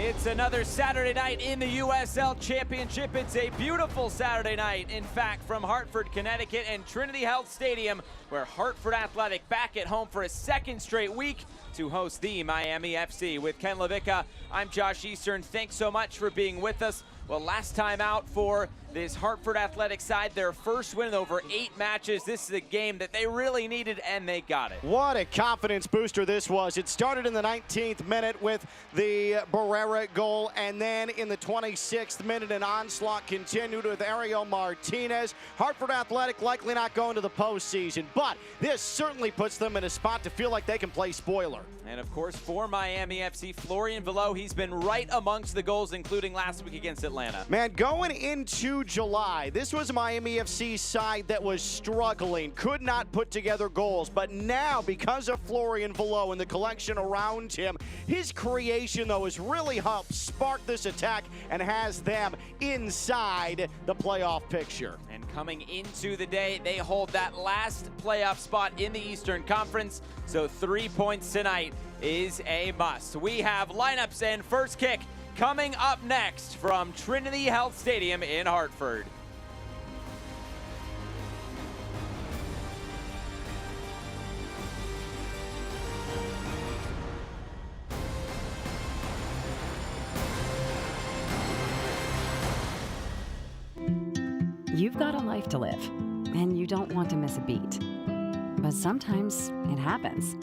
It's another Saturday night in the USL Championship. It's a beautiful Saturday night, in fact, from Hartford, Connecticut and Trinity Health Stadium, where Hartford Athletic back at home for a second straight week to host the Miami FC. With Ken Levica, I'm Josh Eastern. Thanks so much for being with us. Well, last time out for this Hartford Athletic side, their first win in over 8 matches. This is a game that they really needed, and they got it. What a confidence booster this was. It started in the 19th minute with the Barrera goal, and then in the 26th minute, an onslaught continued with Ariel Martinez. Hartford Athletic likely not going to the postseason, but this certainly puts them in a spot to feel like they can play spoiler. And of course, for Miami FC, Florian Velo, he's been right amongst the goals, including last week against Atlanta. Man, going into July, this was a Miami FC side that was struggling, could not put together goals. But now, because of Florian Velo and the collection around him, his creation, though, has really helped spark this attack and has them inside the playoff picture. And coming into the day, they hold that last playoff spot in the Eastern Conference. So 3 points tonight is a must. We have lineups and first kick coming up next from Trinity Health Stadium in Hartford. You've got a life to live, and you don't want to miss a beat. But sometimes it happens.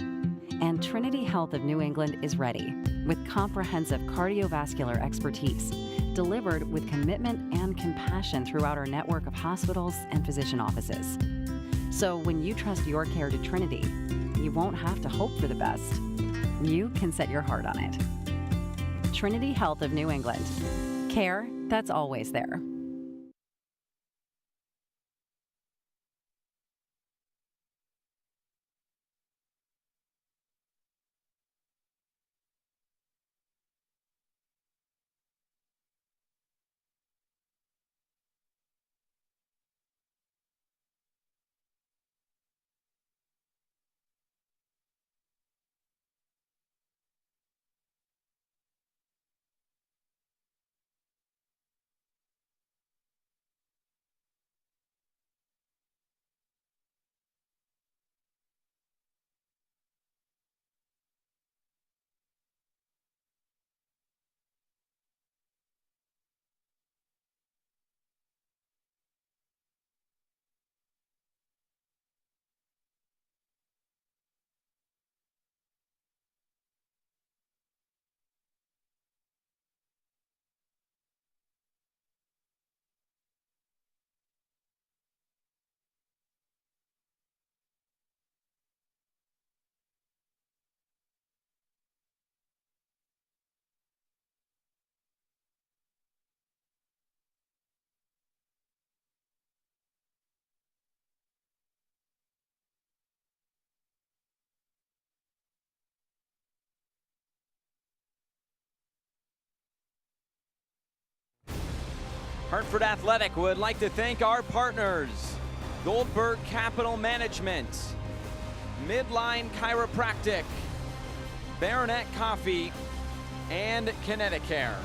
And Trinity Health of New England is ready with comprehensive cardiovascular expertise delivered with commitment and compassion throughout our network of hospitals and physician offices. So when you trust your care to Trinity, you won't have to hope for the best. You can set your heart on it. Trinity Health of New England. Care that's always there. Hartford Athletic would like to thank our partners, Goldberg Capital Management, Midline Chiropractic, Baronet Coffee, and Kineticare.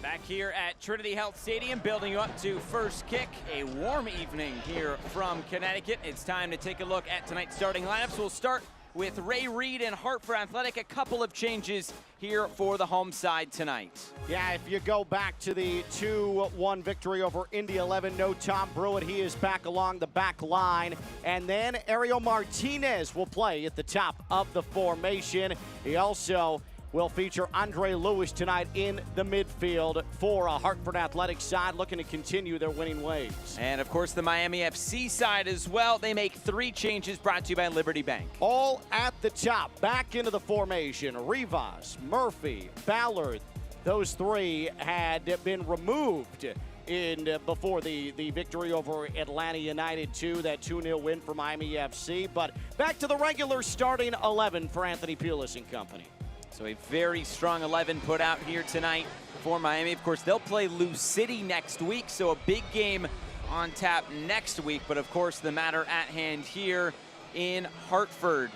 Back here at Trinity Health Stadium, building you up to first kick. A warm evening here from Connecticut. It's time to take a look at tonight's starting lineups. We'll start with Ray Reed and Hartford Athletic. A couple of changes here for the home side tonight. Yeah, if you go back to the 2-1 victory over Indy 11, no Tom Brewitt. He is back along the back line. And then Ariel Martinez will play at the top of the formation. He also will feature Andre Lewis tonight in the midfield for a Hartford Athletic side looking to continue their winning ways. And of course the Miami FC side as well. They make 3 changes brought to you by Liberty Bank. All at the top, back into the formation. Rivas, Murphy, Ballard, those 3 had been removed before the victory over Atlanta United 2, that 2-0 win for Miami FC. But back to the regular starting 11 for Anthony Pulis and company. So a very strong 11 put out here tonight for Miami. Of course, they'll play Lou City next week, so a big game on tap next week. But of course, the matter at hand here in Hartford.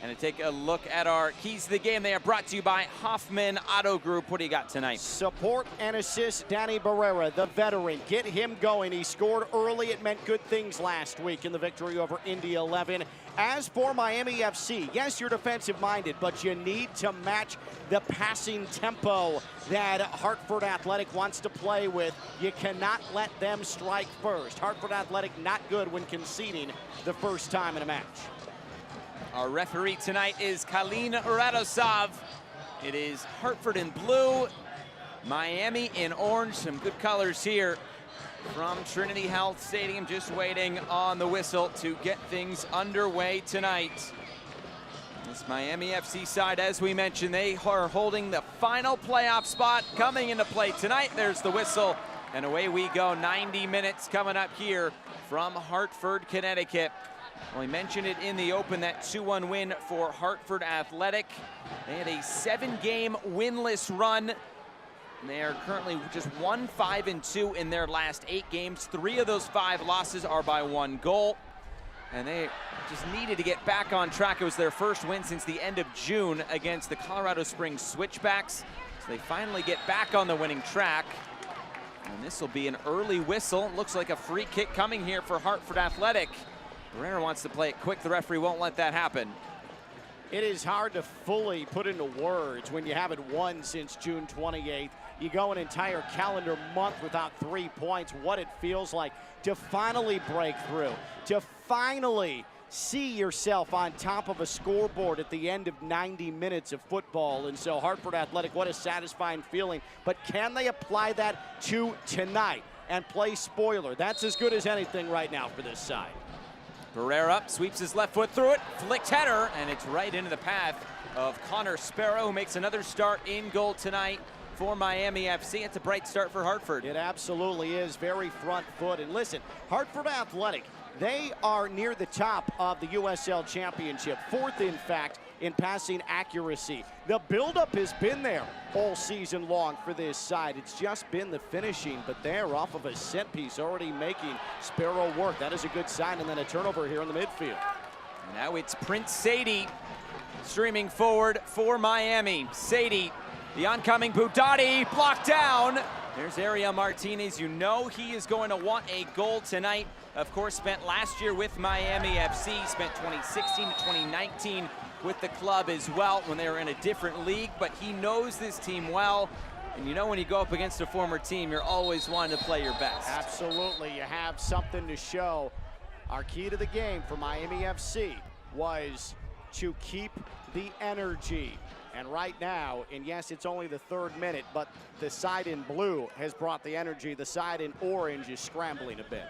And to take a look at our keys to the game, they are brought to you by Hoffman Auto Group. What do you got tonight? Support and assist Danny Barrera, the veteran. Get him going. He scored early. It meant good things last week in the victory over Indy 11. As for Miami FC, yes, you're defensive-minded, but you need to match the passing tempo that Hartford Athletic wants to play with. You cannot let them strike first. Hartford Athletic not good when conceding the first time in a match. Our referee tonight is Kalin Radosov. It is Hartford in blue, Miami in orange. Some good colors here from Trinity Health Stadium. Just waiting on the whistle to get things underway tonight. This Miami FC side, as we mentioned, they are holding the final playoff spot coming into play tonight. There's the whistle, and away we go. 90 minutes coming up here from Hartford, Connecticut. Well, we mentioned it in the open, that 2-1 win for Hartford Athletic. They had a 7-game winless run. They are currently just 1-5-2 in their last 8 games. 3 of those 5 losses are by 1 goal. And they just needed to get back on track. It was their first win since the end of June against the Colorado Springs Switchbacks. So they finally get back on the winning track. And this will be an early whistle. It looks like a free kick coming here for Hartford Athletic. Barrera wants to play it quick. The referee won't let that happen. It is hard to fully put into words when you haven't won since June 28th. You go an entire calendar month without 3 points. What it feels like to finally break through, to finally see yourself on top of a scoreboard at the end of 90 minutes of football. And so Hartford Athletic, what a satisfying feeling. But can they apply that to tonight and play spoiler? That's as good as anything right now for this side. Barrera sweeps his left foot through it, flicked header, and it's right into the path of Connor Sparrow, who makes another start in goal tonight for Miami FC. It's a bright start for Hartford. It absolutely is. Very front foot. And listen, Hartford Athletic, they are near the top of the USL Championship. 4th, in fact, in passing accuracy. The buildup has been there all season long for this side. It's just been the finishing, but they're off of a set piece, already making Sparrow work. That is a good sign, and then a turnover here in the midfield. Now it's Prince Sadie streaming forward for Miami. Sadie, the oncoming Budati, blocked down. There's Ariel Martinez. You know he is going to want a goal tonight. Of course, spent last year with Miami FC, spent 2016 to 2019 with the club as well when they were in a different league, but he knows this team well. And you know when you go up against a former team, you're always wanting to play your best. Absolutely, you have something to show. Our key to the game for Miami FC was to keep the energy. And right now, and yes, it's only the 3rd minute, but the side in blue has brought the energy. The side in orange is scrambling a bit.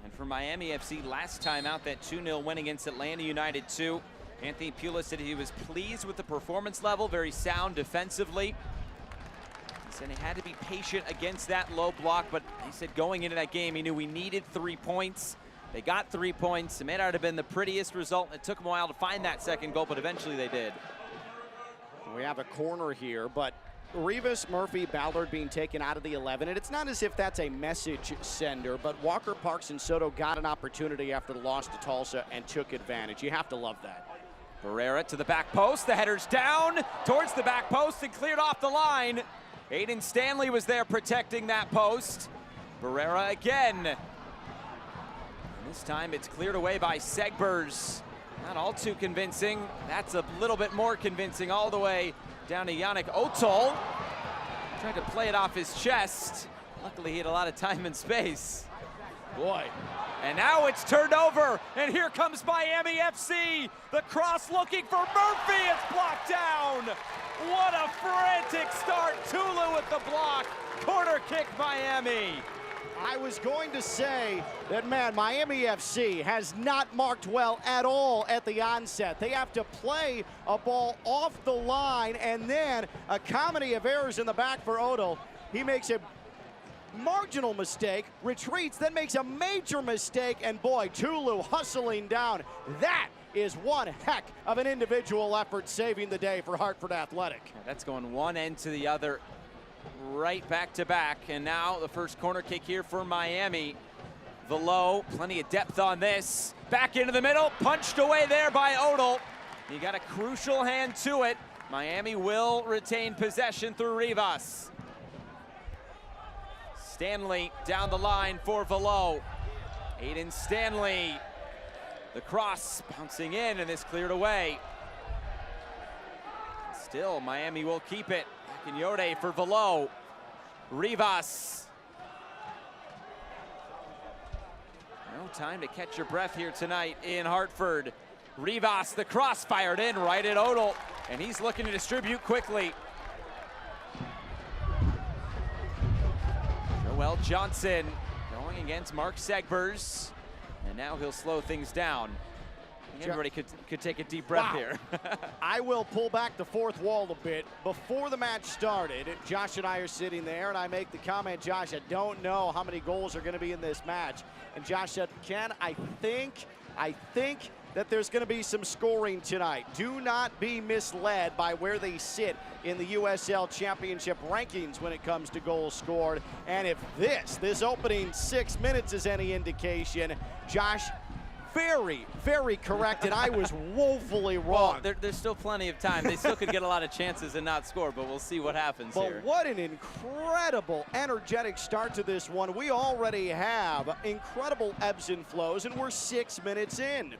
And for Miami FC, last time out, that 2-0 win against Atlanta United 2. Anthony Pula said he was pleased with the performance level, very sound defensively. He said he had to be patient against that low block, but he said going into that game, he knew we needed 3 points. They got 3 points. It may not have been the prettiest result. It took them a while to find that second goal, but eventually they did. We have a corner here, but Rivas, Murphy, Ballard being taken out of the 11, and it's not as if that's a message sender, but Walker, Parks, and Soto got an opportunity after the loss to Tulsa and took advantage. You have to love that. Barrera to the back post. The header's down towards the back post and cleared off the line. Aiden Stanley was there protecting that post. Barrera again. And this time it's cleared away by Segbers. Not all too convincing. That's a little bit more convincing all the way down to Yannick Otol. Tried to play it off his chest. Luckily he had a lot of time and space. Boy. And now it's turned over, and here comes Miami FC. The cross looking for Murphy, it's blocked down. What a frantic start. Tulu with the block. Corner kick Miami. I was going to say that, man, Miami FC has not marked well at all at the onset. They have to play a ball off the line, and then a comedy of errors in the back for Odell. He makes a marginal mistake, retreats, then makes a major mistake, and boy, Tulu hustling down. That is one heck of an individual effort, saving the day for Hartford Athletic. That's going one end to the other, right back to back, and now the first corner kick here for Miami. Velo, plenty of depth on this. Back into the middle, punched away there by Odell. He got a crucial hand to it. Miami will retain possession through Rivas. Stanley down the line for Velo. Aiden Stanley. The cross bouncing in, and this cleared away. Still, Miami will keep it. Akinyode for Velo. Rivas. No time to catch your breath here tonight in Hartford. Rivas, the cross fired in right at Odell, and he's looking to distribute quickly. Joel Johnson going against Mark Segbers, and now he'll slow things down. Everybody could take a deep breath here. I will pull back the fourth wall a bit. Before the match started, Josh and I are sitting there, and I make the comment, Josh, I don't know how many goals are going to be in this match. And Josh said, Ken, I think that there's going to be some scoring tonight. Do not be misled by where they sit in the USL Championship rankings when it comes to goals scored. And if this opening 6 minutes is any indication, Josh, very, very correct, and I was woefully wrong. Well, there's still plenty of time. They still could get a lot of chances and not score, but we'll see what happens here. But what an incredible, energetic start to this one. We already have incredible ebbs and flows, and we're 6 minutes in.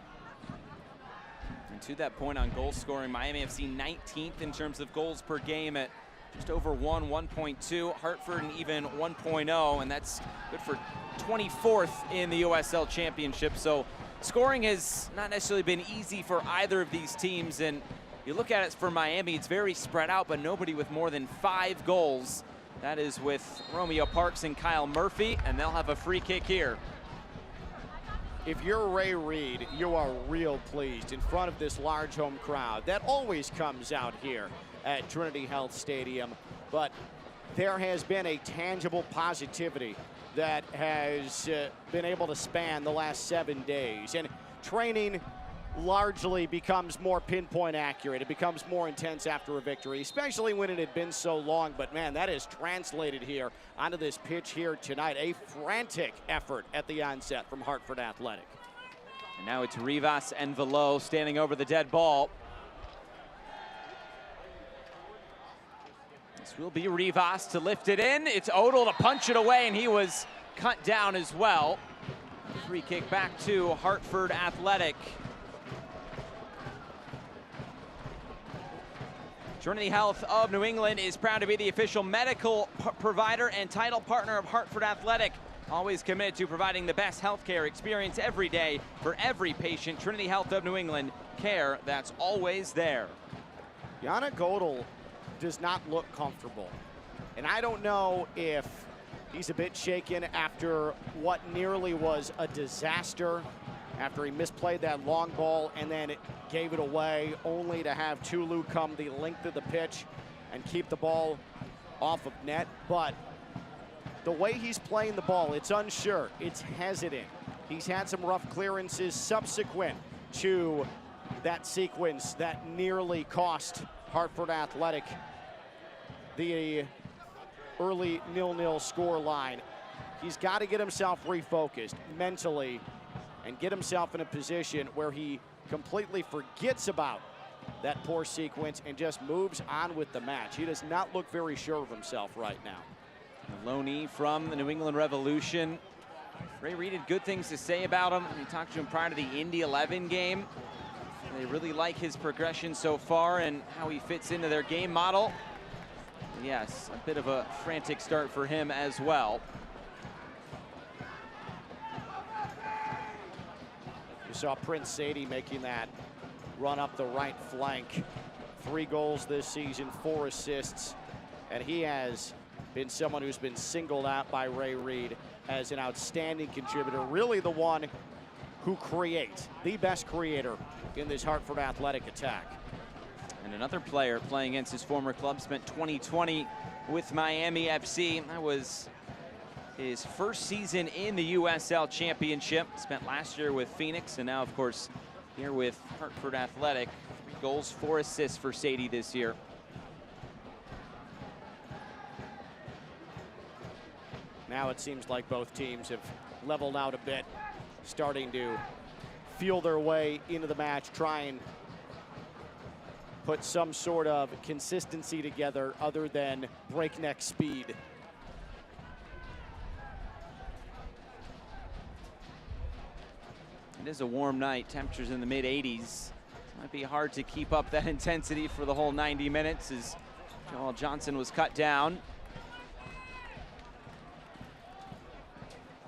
And to that point on goal scoring, Miami FC 19th in terms of goals per game at just over 1.2. Hartford an even 1.0, and that's good for 24th in the USL Championship. So scoring has not necessarily been easy for either of these teams, and you look at it for Miami, it's very spread out, but nobody with more than 5 goals. That is with Romeo Parks and Kyle Murphy, and they'll have a free kick here. If you're Ray Reid, you are real pleased in front of this large home crowd. That always comes out here at Trinity Health Stadium, but there has been a tangible positivity that has been able to span the last 7 days. And training largely becomes more pinpoint accurate. It becomes more intense after a victory, especially when it had been so long. But man, that is translated here onto this pitch here tonight. A frantic effort at the onset from Hartford Athletic. And now it's Rivas and Velo standing over the dead ball. This will be Rivas to lift it in. It's Odell to punch it away, and he was cut down as well. Free kick back to Hartford Athletic. Trinity Health of New England is proud to be the official medical provider and title partner of Hartford Athletic. Always committed to providing the best healthcare experience every day for every patient. Trinity Health of New England, care that's always there. Yannick Odell does not look comfortable. And I don't know if he's a bit shaken after what nearly was a disaster, after he misplayed that long ball and then gave it away, only to have Tulu come the length of the pitch and keep the ball off of net. But the way he's playing the ball, it's unsure, it's hesitant. He's had some rough clearances subsequent to that sequence that nearly cost Hartford Athletic the early 0-0 score line. He's got to get himself refocused mentally and get himself in a position where he completely forgets about that poor sequence and just moves on with the match. He does not look very sure of himself right now. Maloney from the New England Revolution. Ray Reid had good things to say about him. We talked to him prior to the Indy 11 game. They really like his progression so far and how he fits into their game model. Yes, a bit of a frantic start for him as well. You saw Prince Sadie making that run up the right flank. 3 goals this season, 4 assists, and he has been someone who's been singled out by Ray Reid as an outstanding contributor, really the one who creates, the best creator in this Hartford Athletic attack. And another player playing against his former club, spent 2020 with Miami FC. That was his first season in the USL Championship. Spent last year with Phoenix, and now, of course, here with Hartford Athletic. 3 goals, 4 assists for Sadie this year. Now it seems like both teams have leveled out a bit, starting to feel their way into the match, try and put some sort of consistency together other than breakneck speed. It is a warm night, temperatures in the mid-80s. Might be hard to keep up that intensity for the whole 90 minutes as Joel Johnson was cut down.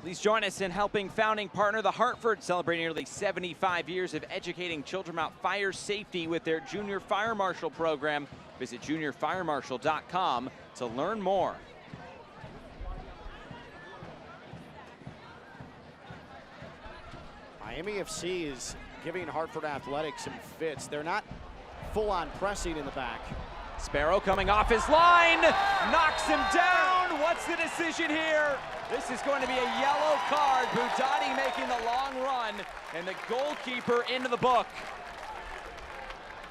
Please join us in helping founding partner the Hartford, celebrating nearly 75 years of educating children about fire safety with their Junior Fire Marshal program. Visit juniorfiremarshal.com to learn more. Miami FC is giving Hartford Athletics some fits. They're not full-on pressing in the back. Sparrow coming off his line, knocks him down. What's the decision here? This is going to be a yellow card. Budati making the long run, and the goalkeeper into the book.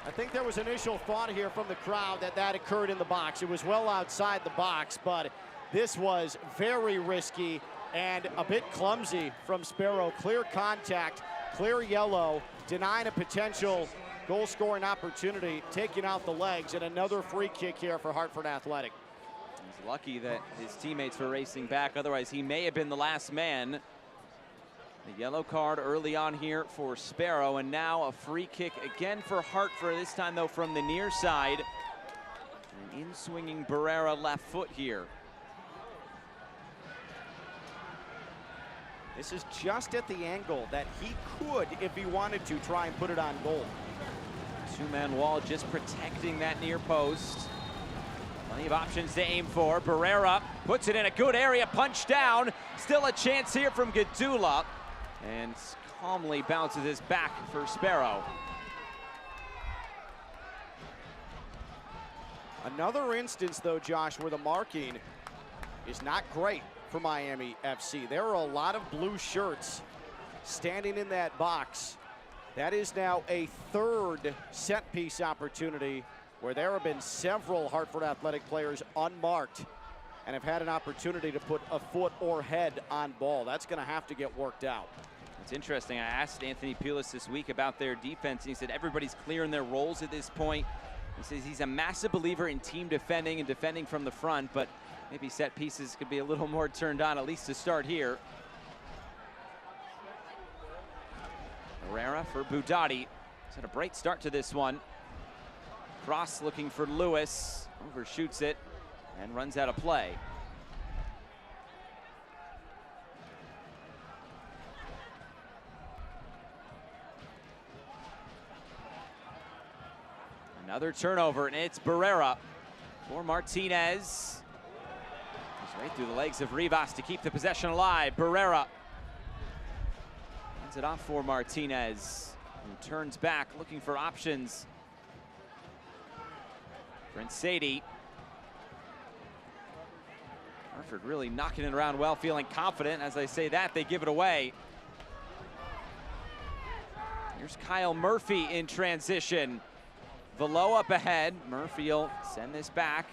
I think there was initial thought here from the crowd that occurred in the box. It was well outside the box, but this was very risky and a bit clumsy from Sparrow. Clear contact, clear yellow, denying a potential goal-scoring opportunity, taking out the legs, and another free kick here for Hartford Athletic. He's lucky that his teammates were racing back, otherwise he may have been the last man. The yellow card early on here for Sparrow, and now a free kick again for Hartford, this time though from the near side. An in-swinging Barrera left foot here. This is just at the angle that he could, if he wanted to, try and put it on goal. Two-man wall just protecting that near post. Plenty of options to aim for. Barrera puts it in a good area, punch down. Still a chance here from Gadula, and calmly bounces this back for Sparrow. Another instance, though, Josh, where the marking is not great for Miami FC. There are a lot of blue shirts standing in that box. That is now a third set piece opportunity where there have been several Hartford Athletic players unmarked and have had an opportunity to put a foot or head on ball. That's going to have to get worked out. It's interesting. I asked Anthony Pulis this week about their defense, and he said everybody's clear in their roles at this point. He says he's a massive believer in team defending and defending from the front, but maybe set pieces could be a little more turned on, at least to start here. Herrera for Budati. He's had a bright start to this one. Cross looking for Lewis. Overshoots it and runs out of play. Another turnover, and it's Barrera for Martinez. He's right through the legs of Rivas to keep the possession alive. Barrera hands it off for Martinez, who turns back looking for options. Sadie. Hartford really knocking it around well, feeling confident. As I say that, they give it away. Here's Kyle Murphy in transition. Velo up ahead. Murphy will send this back.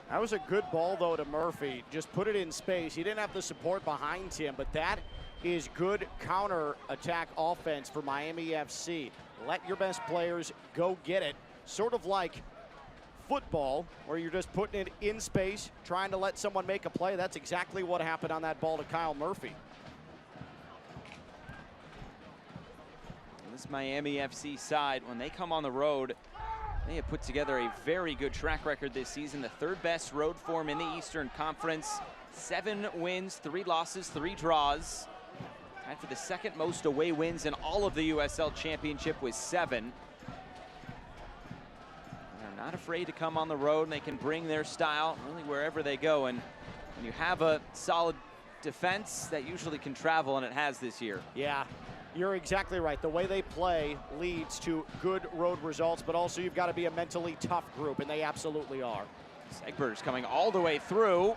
That was a good ball, though, to Murphy. Just put it in space. He didn't have the support behind him, but that is good counter-attack offense for Miami FC. Let your best players go get it. Sort of like football, where you're just putting it in space, trying to let someone make a play. That's exactly what happened on that ball to Kyle Murphy. This Miami FC side, when they come on the road, they have put together a very good track record this season. The third best road form in the Eastern Conference. 7 wins, 3 losses, 3 draws. Tied for the second most away wins in all of the USL Championship with 7. They're not afraid to come on the road, and they can bring their style really wherever they go. And when you have a solid defense, that usually can travel, and it has this year. Yeah, you're exactly right. The way they play leads to good road results, but also you've got to be a mentally tough group, and they absolutely are. Segber's coming all the way through.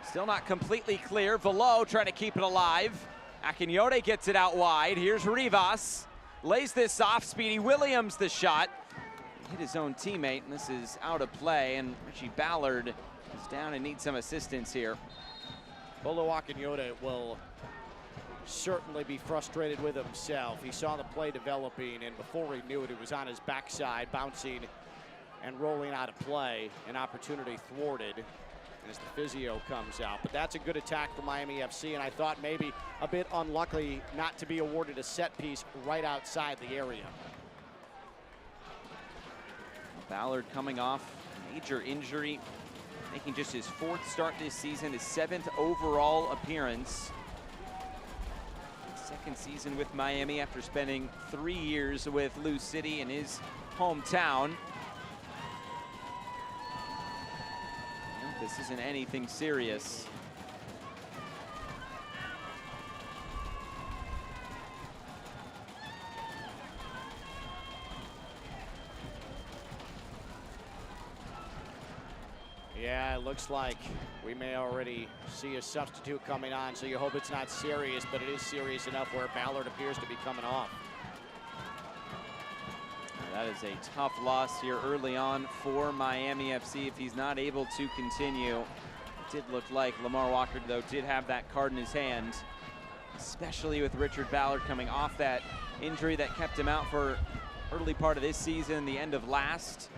Still not completely clear. Velo trying to keep it alive. Akinyote gets it out wide. Here's Rivas. Lays this off. Speedy Williams the shot. He hit his own teammate, and this is out of play. And Richie Ballard He's down and needs some assistance here. Bolo Akinyote will certainly be frustrated with himself. He saw the play developing, and before he knew it, it was on his backside, bouncing and rolling out of play. An opportunity thwarted as the physio comes out. But that's a good attack for Miami FC, and I thought maybe a bit unlucky not to be awarded a set piece right outside the area. Ballard coming off a major injury, making just his 4th start this season, his 7th overall appearance. 2nd season with Miami after spending 3 years with Lou City in his hometown. This isn't anything serious. Yeah, it looks like we may already see a substitute coming on, so you hope it's not serious, but it is serious enough where Ballard appears to be coming off. That is a tough loss here early on for Miami FC if he's not able to continue. It did look like Lamar Walker, though, did have that card in his hand, especially with Richard Ballard coming off that injury that kept him out for early part of this season, the end of last.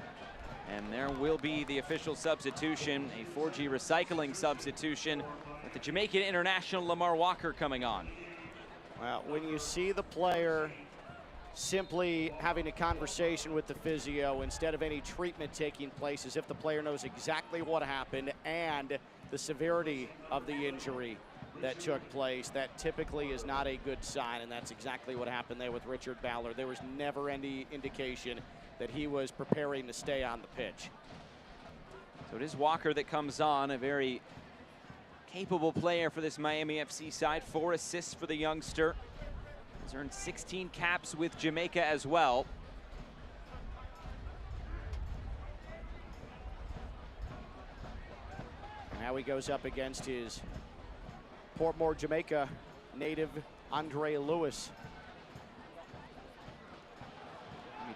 And there will be the official substitution, a 4G recycling substitution with the Jamaican international Lamar Walker coming on. Well, when you see the player simply having a conversation with the physio instead of any treatment taking place, as if the player knows exactly what happened and the severity of the injury that took place, that typically is not a good sign, and that's exactly what happened there with Richard Ballard. There was never any indication that he was preparing to stay on the pitch. So it is Walker that comes on, a very capable player for this Miami FC side. 4 assists for the youngster. He's earned 16 caps with Jamaica as well. Now he goes up against his Portmore, Jamaica native, Andre Lewis.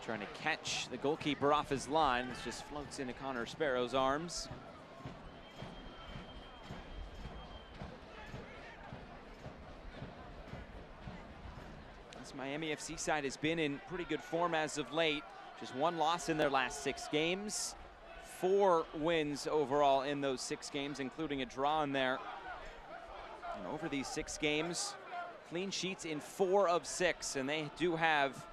Trying to catch the goalkeeper off his line. This just floats into Connor Sparrow's arms. This Miami FC side has been in pretty good form as of late. Just 1 loss in their last 6 games. 4 wins overall in those 6 games, including a draw in there. And over these 6 games, clean sheets in 4 of 6, and they do have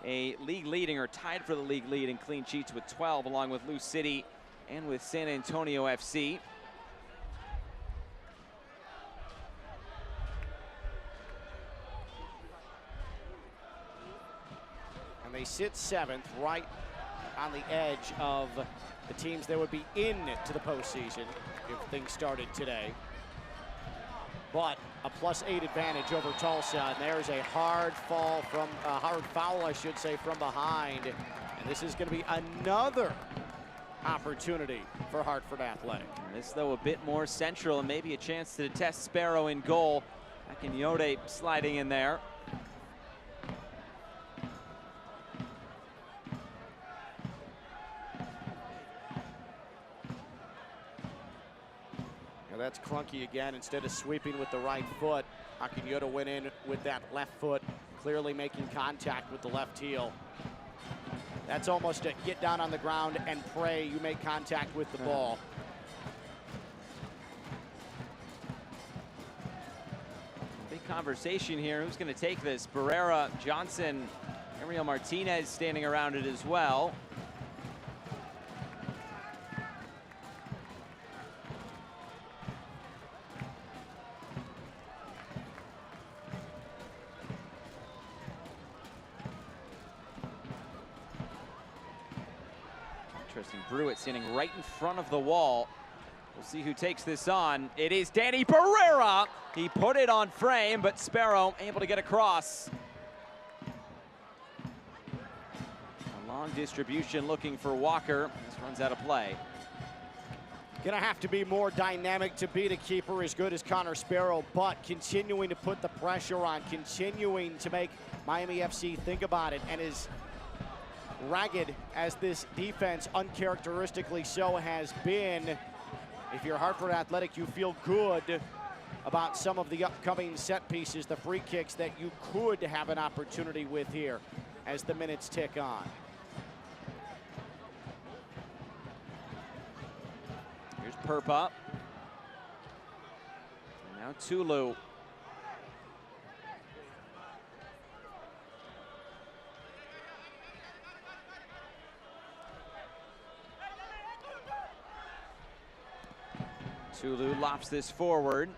a league leading, or tied for the league lead in clean sheets with 12, along with Lou City and with San Antonio FC. And they sit 7th, right on the edge of the teams that would be into the postseason if things started today. But a +8 advantage over Tulsa, and there's a hard foul, I should say, from behind. And this is going to be another opportunity for Hartford Athletic. And this, though, a bit more central, and maybe a chance to test Sparrow in goal. Akinyote sliding in there. That's clunky again. Instead of sweeping with the right foot, Akinyote went in with that left foot, clearly making contact with the left heel. That's almost a get down on the ground and pray you make contact with the ball. Big conversation here. Who's going to take this? Barrera, Johnson, Ariel Martinez standing around it as well. Interesting. Brewitt standing right in front of the wall. We'll see who takes this on. It is Danny Barrera. He put it on frame, but Sparrow able to get across. A long distribution looking for Walker. This runs out of play. Gonna have to be more dynamic to beat a keeper as good as Connor Sparrow, but continuing to put the pressure on, continuing to make Miami FC think about it, and is ragged as this defense, uncharacteristically so, has been. if you're Hartford Athletic, you feel good about some of the upcoming set pieces, the free kicks that you could have an opportunity with here as the minutes tick on. Here's Perpa. And now Tulu. Tulu lofts this forward.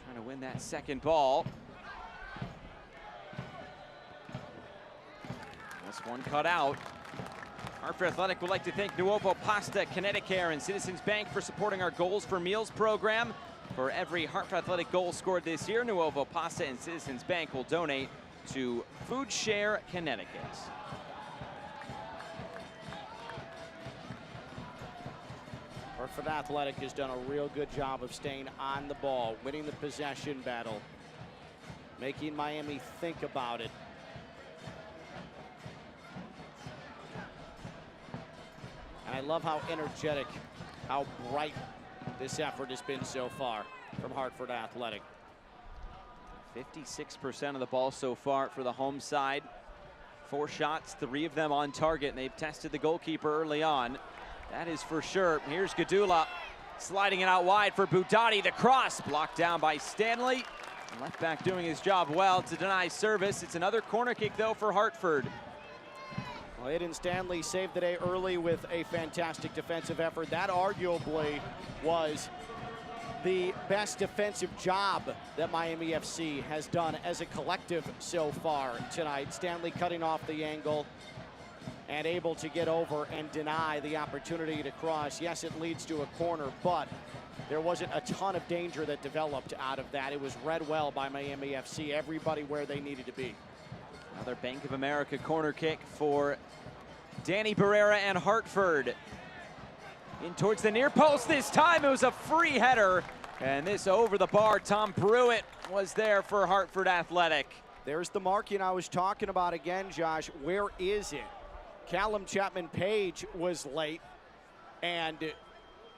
Trying to win that second ball. This one cut out. Hartford Athletic would like to thank Nuovo Pasta, Connecticut, and Citizens Bank for supporting our Goals for Meals program. For every Hartford Athletic goal scored this year, Nuovo Pasta and Citizens Bank will donate to Food Share Connecticut. Hartford Athletic has done a real good job of staying on the ball, winning the possession battle, making Miami think about it. And I love how energetic, how bright this effort has been so far from Hartford Athletic. 56% of the ball so far for the home side. 4 shots, 3 of them on target, and they've tested the goalkeeper early on. That is for sure. Here's Gadula sliding it out wide for Budati. The cross blocked down by Stanley. Left back doing his job well to deny service. It's another corner kick, though, for Hartford. Well, Aiden Stanley saved the day early with a fantastic defensive effort. That arguably was the best defensive job that Miami FC has done as a collective so far tonight. Stanley cutting off the angle and able to get over and deny the opportunity to cross. Yes, it leads to a corner, but there wasn't a ton of danger that developed out of that. It was read well by Miami FC, everybody where they needed to be. Another Bank of America corner kick for Danny Barrera and Hartford. In towards the near post this time. It was a free header, and this over the bar. Tom Pruitt was there for Hartford Athletic. There's the marking I was talking about again, Josh. Where is it? Callum Chapman-Page was late and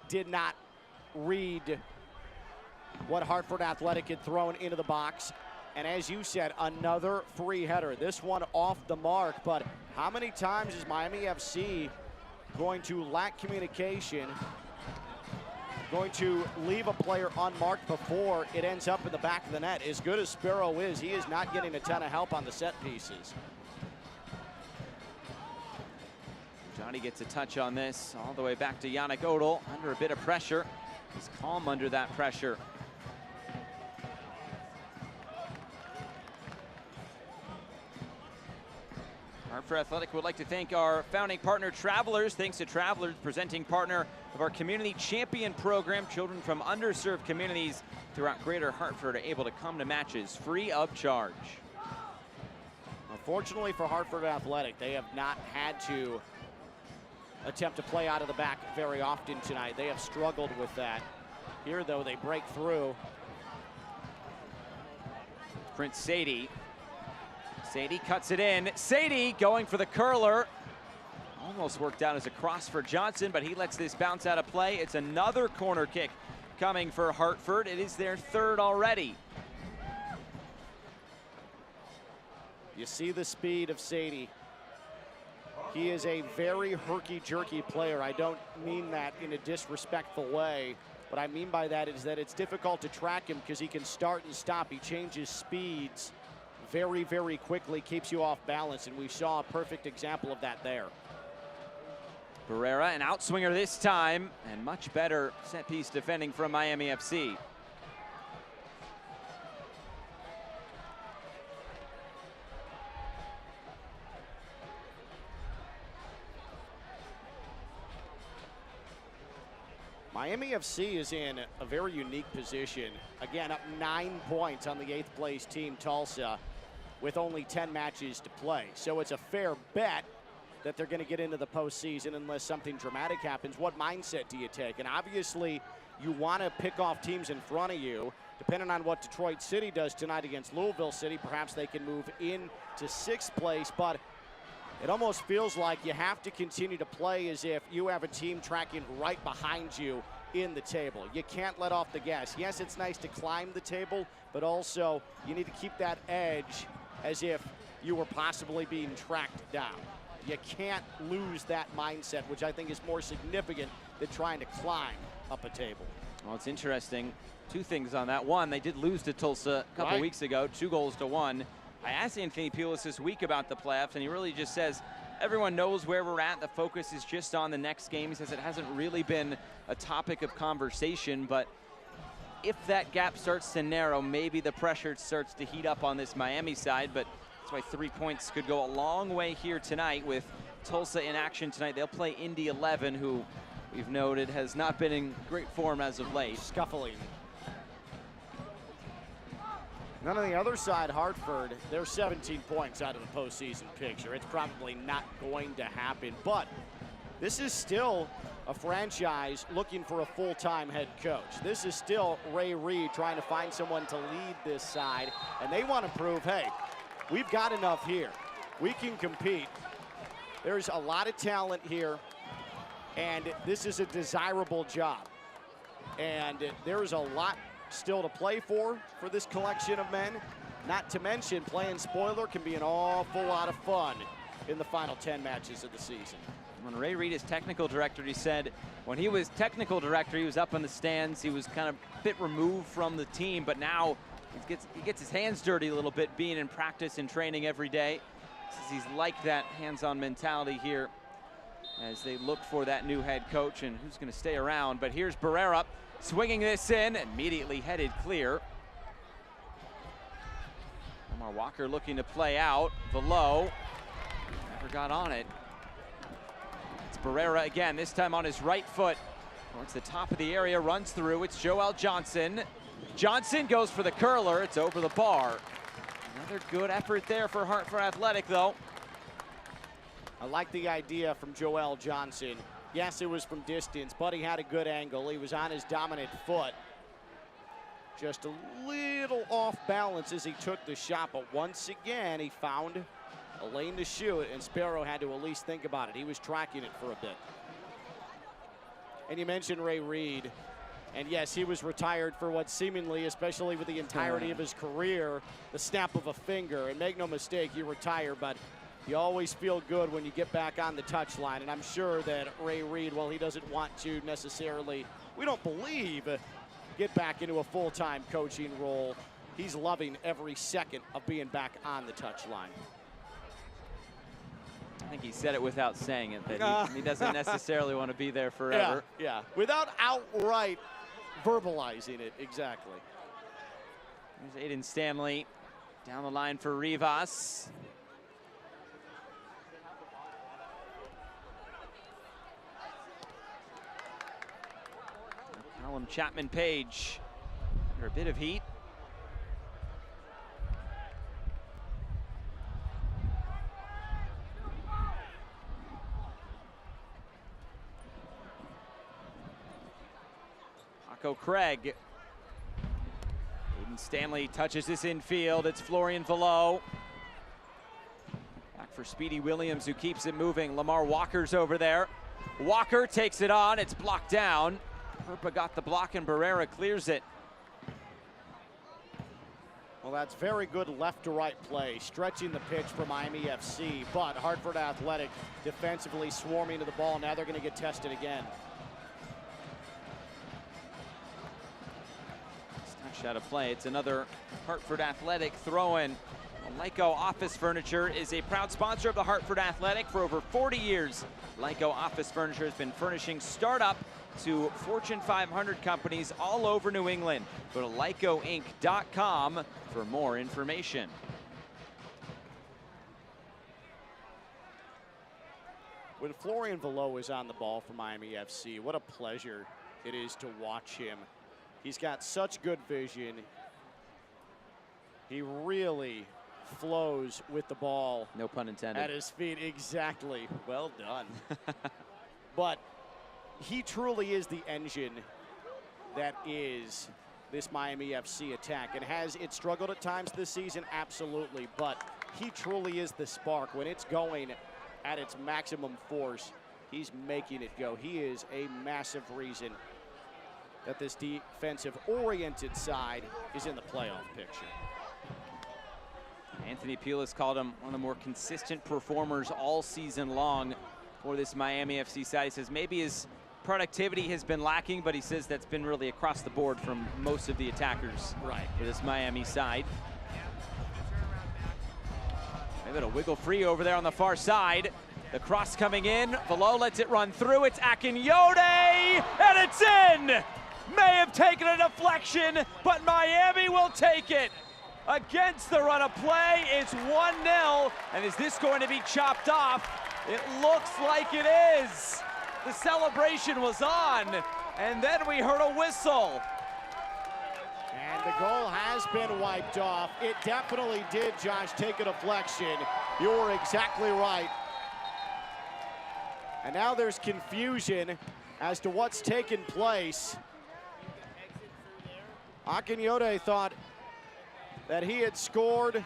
did not read what Hartford Athletic had thrown into the box. And as you said, another free header. This one off the mark, but how many times is Miami FC going to lack communication, going to leave a player unmarked before it ends up in the back of the net? As good as Sparrow is, he is not getting a ton of help on the set pieces. Johnny gets a touch on this, all the way back to Yannick Odell, under a bit of pressure. He's calm under that pressure. Hartford Athletic would like to thank our founding partner, Travelers. Thanks to Travelers, presenting partner of our Community Champion program. Children from underserved communities throughout Greater Hartford are able to come to matches free of charge. Unfortunately for Hartford Athletic, they have not had to attempt to play out of the back very often tonight. They have struggled with that. Here, though, they break through. Prince Sadie. Sadie cuts it in. Sadie going for the curler. Almost worked out as a cross for Johnson, but he lets this bounce out of play. It's another corner kick coming for Hartford. It is their 3rd already. You see the speed of Sadie. He is a very herky-jerky player. I don't mean that in a disrespectful way. What I mean by that is that it's difficult to track him because he can start and stop. He changes speeds very, very quickly, keeps you off balance, and we saw a perfect example of that there. Barrera, an outswinger this time, and much better set-piece defending from Miami FC. Miami FC is in a very unique position. Again, up 9 points on the 8th place team, Tulsa, with only 10 matches to play. So it's a fair bet that they're going to get into the postseason unless something dramatic happens. What mindset do you take? And obviously, you want to pick off teams in front of you. Depending on what Detroit City does tonight against Louisville City, perhaps they can move into 6th place. But it almost feels like you have to continue to play as if you have a team tracking right behind you in the table. You can't let off the gas. Yes, it's nice to climb the table, but also you need to keep that edge as if you were possibly being tracked down. You can't lose that mindset, which I think is more significant than trying to climb up a table. Well, it's interesting. Two things on that. One, they did lose to Tulsa a couple weeks ago, 2-1. I asked Anthony Pulis this week about the playoffs, and he really just says everyone knows where we're at. The focus is just on the next game. He says it hasn't really been a topic of conversation, but if that gap starts to narrow, maybe the pressure starts to heat up on this Miami side, but that's why 3 points could go a long way here tonight with Tulsa in action tonight. They'll play Indy 11, who we've noted has not been in great form as of late. Scuffling. Then on the other side, Hartford, they're 17 points out of the postseason picture. It's probably not going to happen, but this is still a franchise looking for a full-time head coach. This is still Ray Reid trying to find someone to lead this side, and they want to prove, hey, we've got enough here. We can compete. There's a lot of talent here, and this is a desirable job. And there is a lot still to play for this collection of men. Not to mention, playing spoiler can be an awful lot of fun in the final 10 matches of the season. When Ray Reid is technical director, he said when he was technical director, he was up in the stands. He was kind of a bit removed from the team, but now he gets his hands dirty a little bit being in practice and training every day. He's like that hands-on mentality here as they look for that new head coach and who's going to stay around. But here's Barrera swinging this in, immediately headed clear. Omar Walker looking to play out. Below, never got on it. It's Barrera again, this time on his right foot. Towards the top of the area, runs through. It's Joel Johnson. Johnson goes for the curler. It's over the bar. Another good effort there for Hartford Athletic, though. I like the idea from Joel Johnson. Yes, it was from distance, but he had a good angle. He was on his dominant foot. Just a little off balance as he took the shot, but once again, he found a lane to shoot, and Sparrow had to at least think about it. He was tracking it for a bit. And you mentioned Ray Reid, and yes, he was retired for what seemingly, especially with the entirety of his career, the snap of a finger. And make no mistake, you retire, but you always feel good when you get back on the touchline. And I'm sure that Ray Reid, while he doesn't want to necessarily, we don't believe, get back into a full-time coaching role, he's loving every second of being back on the touchline. I think he said it without saying it, that he doesn't necessarily want to be there forever. Yeah, without outright verbalizing it, exactly. There's Aiden Stanley down the line for Rivas. Callum Chapman-Page under a bit of heat. Craig. Aiden Stanley touches this infield. It's Florian Velo. Back for Speedy Williams, who keeps it moving. Lamar Walker's over there. Walker takes it on. It's blocked down. Herpa got the block and Barrera clears it. Well, that's very good left to right play, stretching the pitch for Miami FC, but Hartford Athletic defensively swarming to the ball. Now they're going to get tested again. Out of play. It's another Hartford Athletic throw-in. Lyco Office Furniture is a proud sponsor of the Hartford Athletic for over 40 years. Lyco Office Furniture has been furnishing startup to Fortune 500 companies all over New England. Go to lycoinc.com for more information. When Florian Velo is on the ball for Miami FC, what a pleasure it is to watch him. He's got such good vision. He really flows with the ball. No pun intended. At his feet, exactly. Well done. But he truly is the engine that is this Miami FC attack. And has it struggled at times this season? Absolutely. But he truly is the spark. When it's going, at its maximum force, he's making it go. He is a massive reason that this defensive-oriented side is in the playoff picture. Anthony Pulis called him one of the more consistent performers all season long for this Miami FC side. He says maybe his productivity has been lacking, but he says that's been really across the board from most of the attackers for this Miami side. Maybe it'll wiggle free over there on the far side. The cross coming in, Velo lets it run through, it's Akinyode, and it's in! May have taken a deflection, but Miami will take it. Against the run of play, it's 1-0, and is this going to be chopped off? It looks like it is. The celebration was on, and then we heard a whistle. And the goal has been wiped off. It definitely did, Josh, take a deflection. You were exactly right. And now there's confusion as to what's taken place. Akinyode thought that he had scored.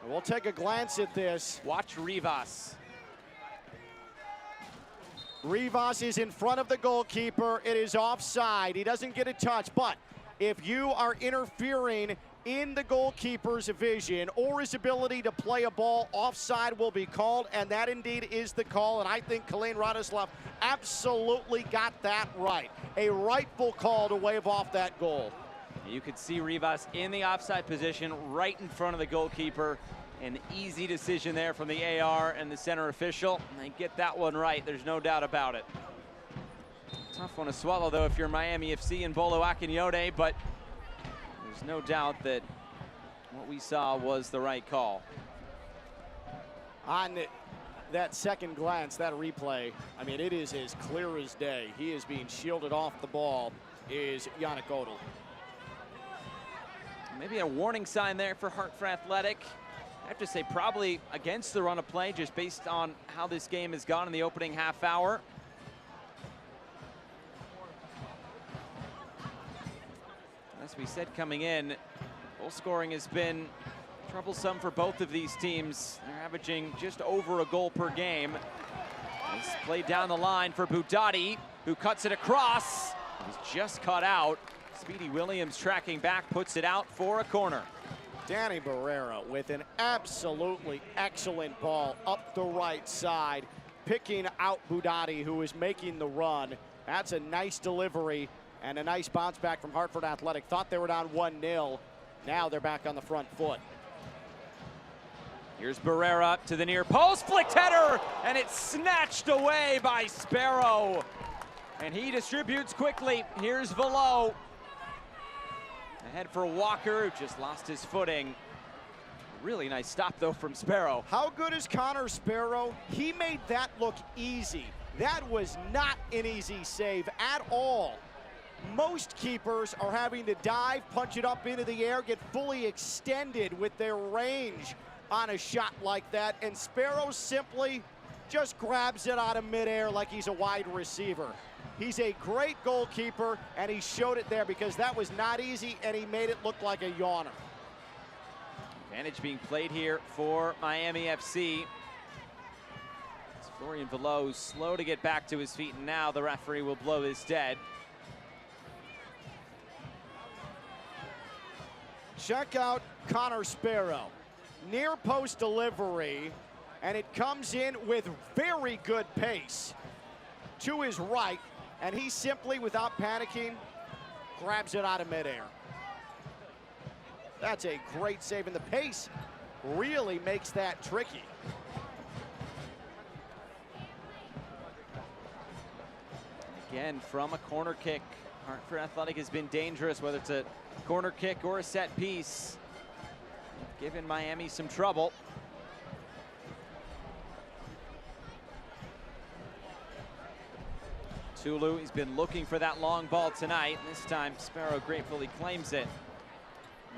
We'll take a glance at this. Watch Rivas. Rivas is in front of the goalkeeper. It is offside. He doesn't get a touch, but if you are interfering in the goalkeeper's vision or his ability to play a ball, offside will be called, and that indeed is the call, and I think Kalin Radoslav absolutely got that right. A rightful call to wave off that goal. You could see Rivas in the offside position right in front of the goalkeeper. An easy decision there from the AR and the center official. They get that one right, there's no doubt about it. Tough one to swallow, though, if you're Miami FC and Bolo Akinyode, but there's no doubt that what we saw was the right call. On that second glance, that replay, I mean, it is as clear as day. He is being shielded off the ball, is Yannick Odell. Maybe a warning sign there for Hartford Athletic. I have to say probably against the run of play, just based on how this game has gone in the opening half hour. As we said coming in, goal scoring has been troublesome for both of these teams. They're averaging just over a goal per game. It's played down the line for Budati, who cuts it across. He's just cut out. Speedy Williams tracking back, puts it out for a corner. Danny Barrera with an absolutely excellent ball up the right side, picking out Budati, who is making the run. That's a nice delivery and a nice bounce back from Hartford Athletic. Thought they were down 1-0. Now they're back on the front foot. Here's Barrera to the near post, flicked header, and it's snatched away by Sparrow. And he distributes quickly. Here's Velo. Ahead for Walker, who just lost his footing. Really nice stop, though, from Sparrow. How good is Connor Sparrow? He made that look easy. That was not an easy save at all. Most keepers are having to dive, punch it up into the air, get fully extended with their range on a shot like that, and Sparrow simply just grabs it out of midair like he's a wide receiver. He's a great goalkeeper, and he showed it there because that was not easy, and he made it look like a yawner. Advantage being played here for Miami FC. It's Florian Velo slow to get back to his feet, and now the referee will blow this dead. Check out Connor Sparrow. Near post delivery, and it comes in with very good pace to his right, and he simply, without panicking, grabs it out of midair. That's a great save, and the pace really makes that tricky. Again, from a corner kick, Hartford Athletic has been dangerous, whether it's a corner kick or a set piece. Giving Miami some trouble. Tulu, he's been looking for that long ball tonight. This time, Sparrow gratefully claims it.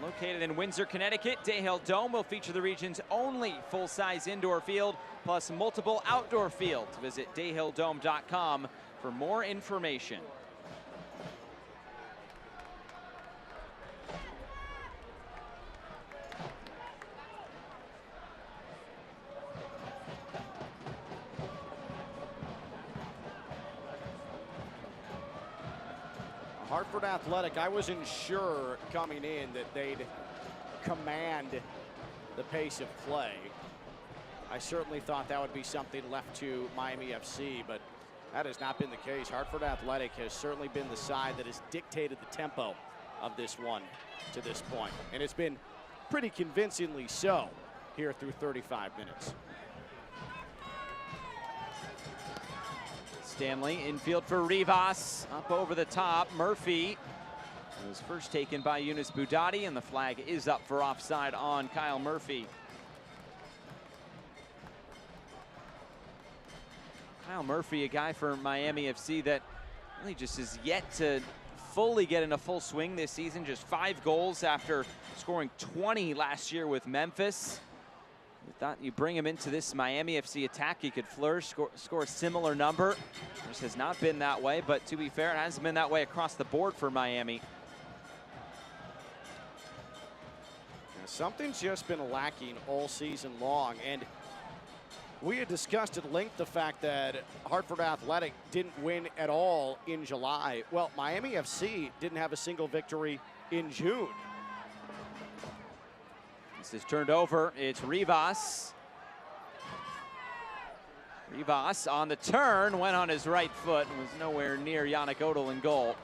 Located in Windsor, Connecticut, Dayhill Dome will feature the region's only full-size indoor field, plus multiple outdoor fields. Visit dayhilldome.com for more information. Hartford Athletic, I wasn't sure coming in that they'd command the pace of play. I certainly thought that would be something left to Miami FC, but that has not been the case. Hartford Athletic has certainly been the side that has dictated the tempo of this one to this point, and it's been pretty convincingly so here through 35 minutes. Stanley infield for Rivas, up over the top. Murphy was first taken by Yunus Boudadi, and the flag is up for offside on Kyle Murphy. Kyle Murphy, a guy for Miami FC that really just is yet to fully get in a full swing this season. Just 5 goals after scoring 20 last year with Memphis. You thought you bring him into this Miami FC attack, he could flourish, score a similar number. This has not been that way, but to be fair, it hasn't been that way across the board for Miami. Something's just been lacking all season long, and we had discussed at length the fact that Hartford Athletic didn't win at all in July. Well, Miami FC didn't have a single victory in June. This is turned over. It's Rivas. Rivas on the turn, went on his right foot and was nowhere near Yannick Odell in goal.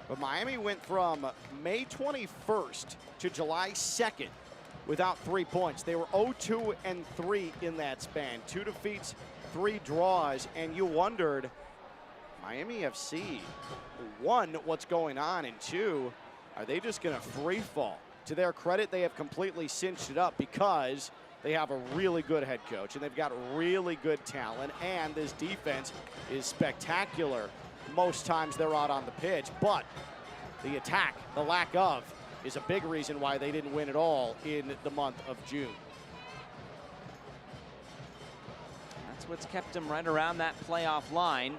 But Miami went from May 21st to July 2nd without 3 points. They were 0-2-3 in that span. 2 defeats, 3 draws, and you wondered, Miami FC, 1, what's going on, and 2, are they just gonna free fall? To their credit, they have completely cinched it up because they have a really good head coach and they've got really good talent, and this defense is spectacular most times they're out on the pitch, but the attack, the lack of, is a big reason why they didn't win at all in the month of June. That's what's kept them right around that playoff line.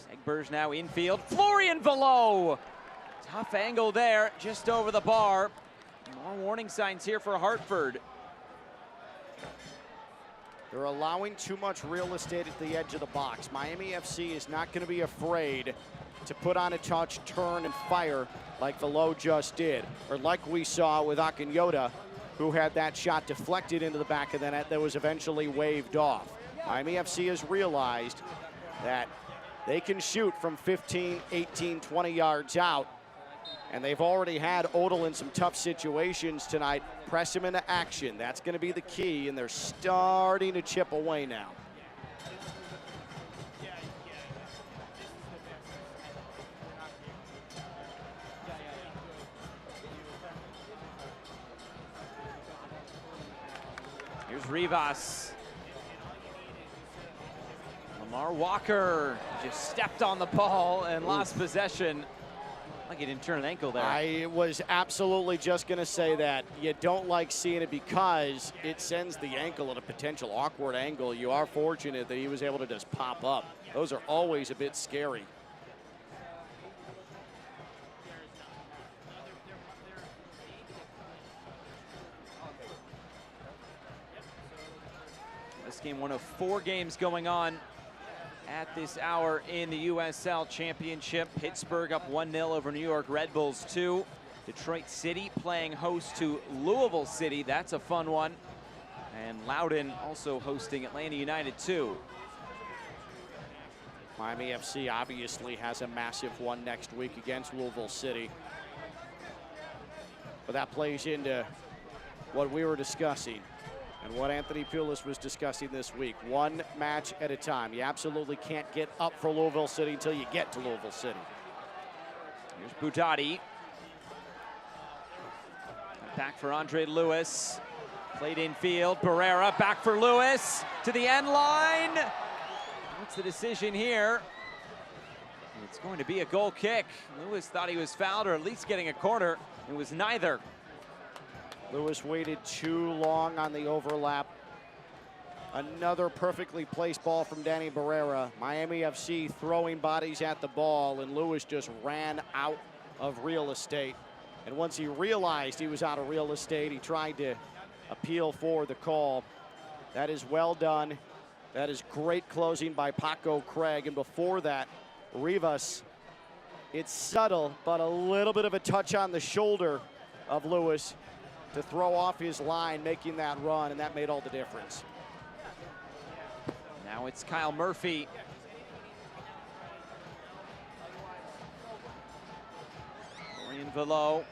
Segber's now infield. Florian Velo! Tough angle there, just over the bar. More warning signs here for Hartford. They're allowing too much real estate at the edge of the box. Miami FC is not going to be afraid to put on a touch, turn, and fire like Velo just did, or like we saw with Akinyota, who had that shot deflected into the back of the net that was eventually waved off. Miami FC has realized that they can shoot from 15, 18, 20 yards out, and they've already had Odell in some tough situations tonight. Press him into action. That's going to be the key, and they're starting to chip away now. Here's Rivas. Lamar Walker just stepped on the ball and lost possession. Like he didn't turn an ankle there. I was absolutely just going to say that. You don't like seeing it because it sends the ankle at a potential awkward angle. You are fortunate that he was able to just pop up. Those are always a bit scary. This game, one of 4 games going on at this hour in the USL Championship. Pittsburgh up 1-0 over New York Red Bulls 2. Detroit City playing host to Louisville City. That's a fun one. And Loudoun also hosting Atlanta United 2. Miami FC obviously has a massive one next week against Louisville City. But that plays into what we were discussing and what Anthony Pulis was discussing this week. One match at a time. You absolutely can't get up for Louisville City until you get to Louisville City. Here's Boudadi. Back for Andre Lewis. Played infield. Barrera back for Lewis to the end line. What's the decision here? It's going to be a goal kick. Lewis thought he was fouled, or at least getting a corner. It was neither. Lewis waited too long on the overlap. Another perfectly placed ball from Danny Barrera. Miami FC throwing bodies at the ball, and Lewis just ran out of real estate. And once he realized he was out of real estate, he tried to appeal for the call. That is well done. That is great closing by Paco Craig. And before that, Rivas. It's subtle, but a little bit of a touch on the shoulder of Lewis to throw off his line, making that run, and that made all the difference. Now it's Kyle Murphy. Orion Velo.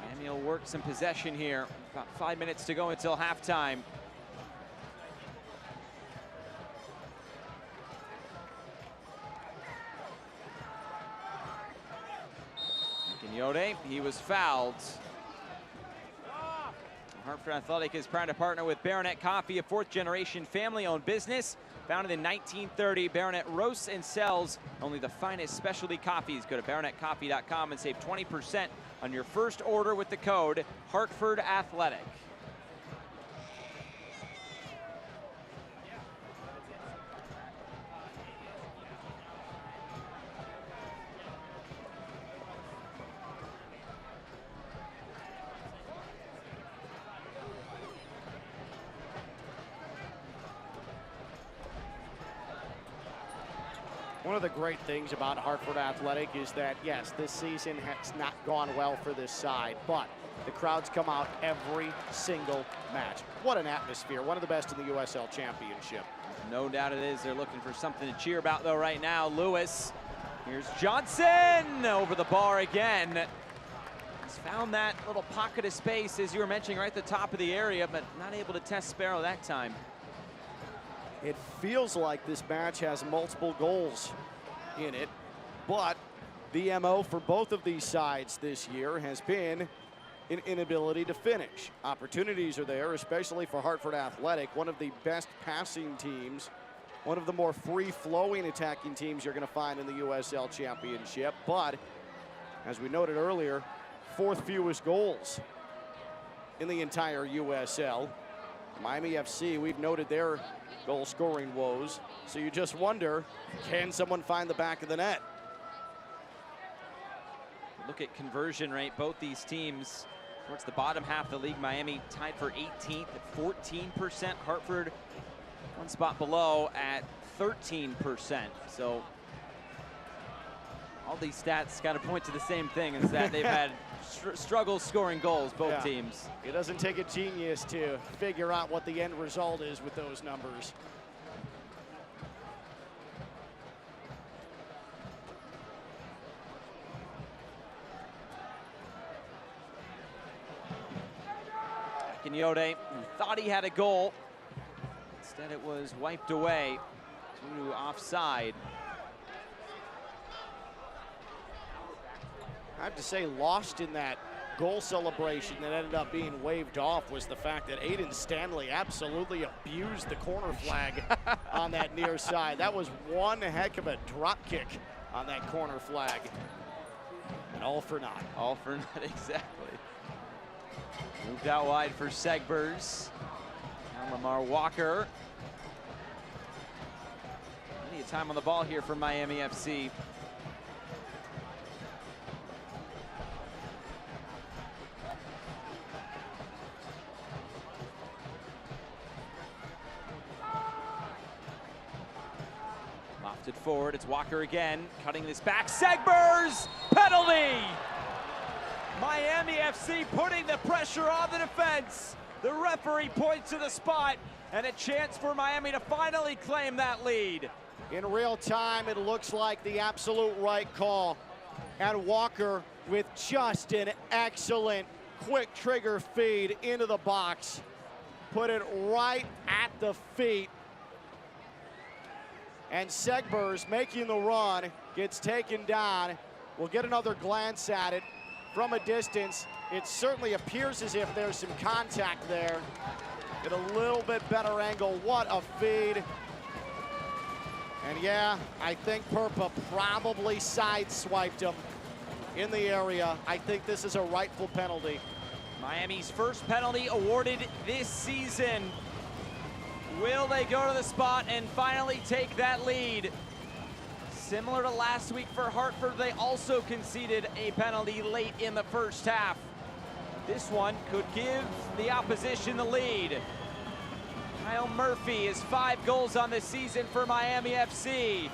Miami will work some possession here. About 5 minutes to go until halftime. Quixote, he was fouled. Hartford Athletic is proud to partner with Baronet Coffee, a fourth-generation family-owned business. Founded in 1930, Baronet roasts and sells only the finest specialty coffees. Go to baronetcoffee.com and save 20% on your first order with the code Hartford Athletic. One of the great things about Hartford Athletic is that, yes, this season has not gone well for this side, but the crowds come out every single match. What an atmosphere. One of the best in the USL Championship. No doubt it is. They're looking for something to cheer about, though, right now. Lewis. Here's Johnson over the bar again. He's found that little pocket of space, as you were mentioning, right at the top of the area, but not able to test Sparrow that time. It feels like this match has multiple goals in it, but the MO for both of these sides this year has been an inability to finish. Opportunities are there, especially for Hartford Athletic, one of the best passing teams, one of the more free-flowing attacking teams you're going to find in the USL Championship, but as we noted earlier, fourth fewest goals in the entire USL. Miami FC, we've noted their goal-scoring woes, so you just wonder, can someone find the back of the net? Look at conversion rate. Both these teams towards the bottom half of the league. Miami tied for 18th at 14%. Hartford one spot below at 13%. So all these stats kind of point to the same thing, is that they've had struggles scoring goals, both teams. It doesn't take a genius to figure out what the end result is with those numbers. Quixote thought he had a goal. Instead, it was wiped away to offside. I have to say, lost in that goal celebration that ended up being waved off was the fact that Aiden Stanley absolutely abused the corner flag on that near side. That was one heck of a drop kick on that corner flag. And all for naught. All for naught, exactly. Moved out wide for Segbers. Now Lamar Walker. Plenty of time on the ball here for Miami FC. Lofted forward, it's Walker again, cutting this back. Segbers, penalty! Miami FC putting the pressure on the defense. The referee points to the spot, and a chance for Miami to finally claim that lead. In real time, it looks like the absolute right call. And Walker with just an excellent quick trigger feed into the box. Put it right at the feet. And Segbers, making the run, gets taken down. We'll get another glance at it from a distance. It certainly appears as if there's some contact there. Get a little bit better angle. What a feed. And yeah, I think Purpa probably sideswiped him in the area. I think this is a rightful penalty. Miami's first penalty awarded this season. Will they go to the spot and finally take that lead? Similar to last week for Hartford, they also conceded a penalty late in the first half. This one could give the opposition the lead. Kyle Murphy is 5 goals on the season for Miami FC.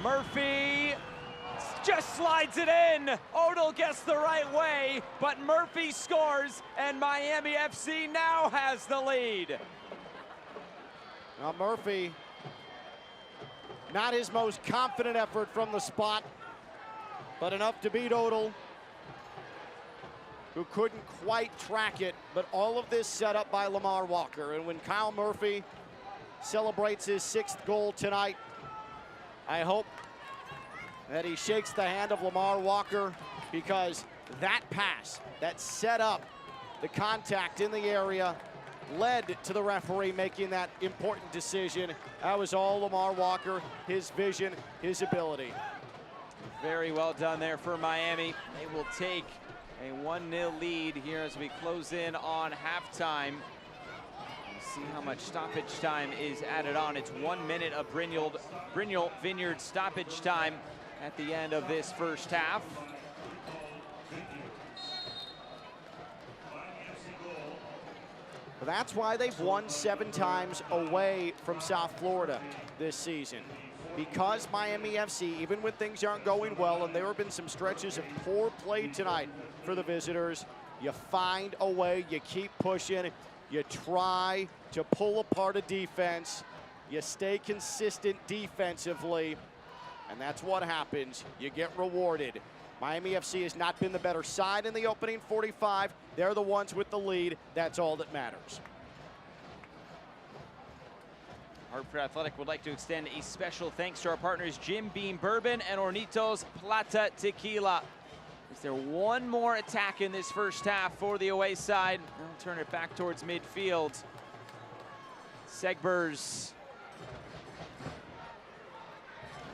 Murphy just slides it in. Odell gets the right way, but Murphy scores, and Miami FC now has the lead. Now Murphy, not his most confident effort from the spot, but enough to beat Odell, who couldn't quite track it. But all of this set up by Lamar Walker. And when Kyle Murphy celebrates his 6th goal tonight, I hope that he shakes the hand of Lamar Walker, because that pass that set up the contact in the area led to the referee making that important decision. That was all Lamar Walker, his vision, his ability. Very well done there for Miami. They will take a 1-0 lead here as we close in on halftime. See how much stoppage time is added on. It's 1 minute of Brynjol Vineyard stoppage time at the end of this first half. That's why they've won 7 times away from South Florida this season. Because Miami FC, even when things aren't going well, and there have been some stretches of poor play tonight for the visitors, you find a way, you keep pushing, you try to pull apart a defense, you stay consistent defensively, and that's what happens. You get rewarded. Miami FC has not been the better side in the opening 45. They're the ones with the lead. That's all that matters. Hartford Athletic would like to extend a special thanks to our partners Jim Beam Bourbon and Hornitos Plata Tequila. Is there one more attack in this first half for the away side? They'll turn it back towards midfield. Segbers.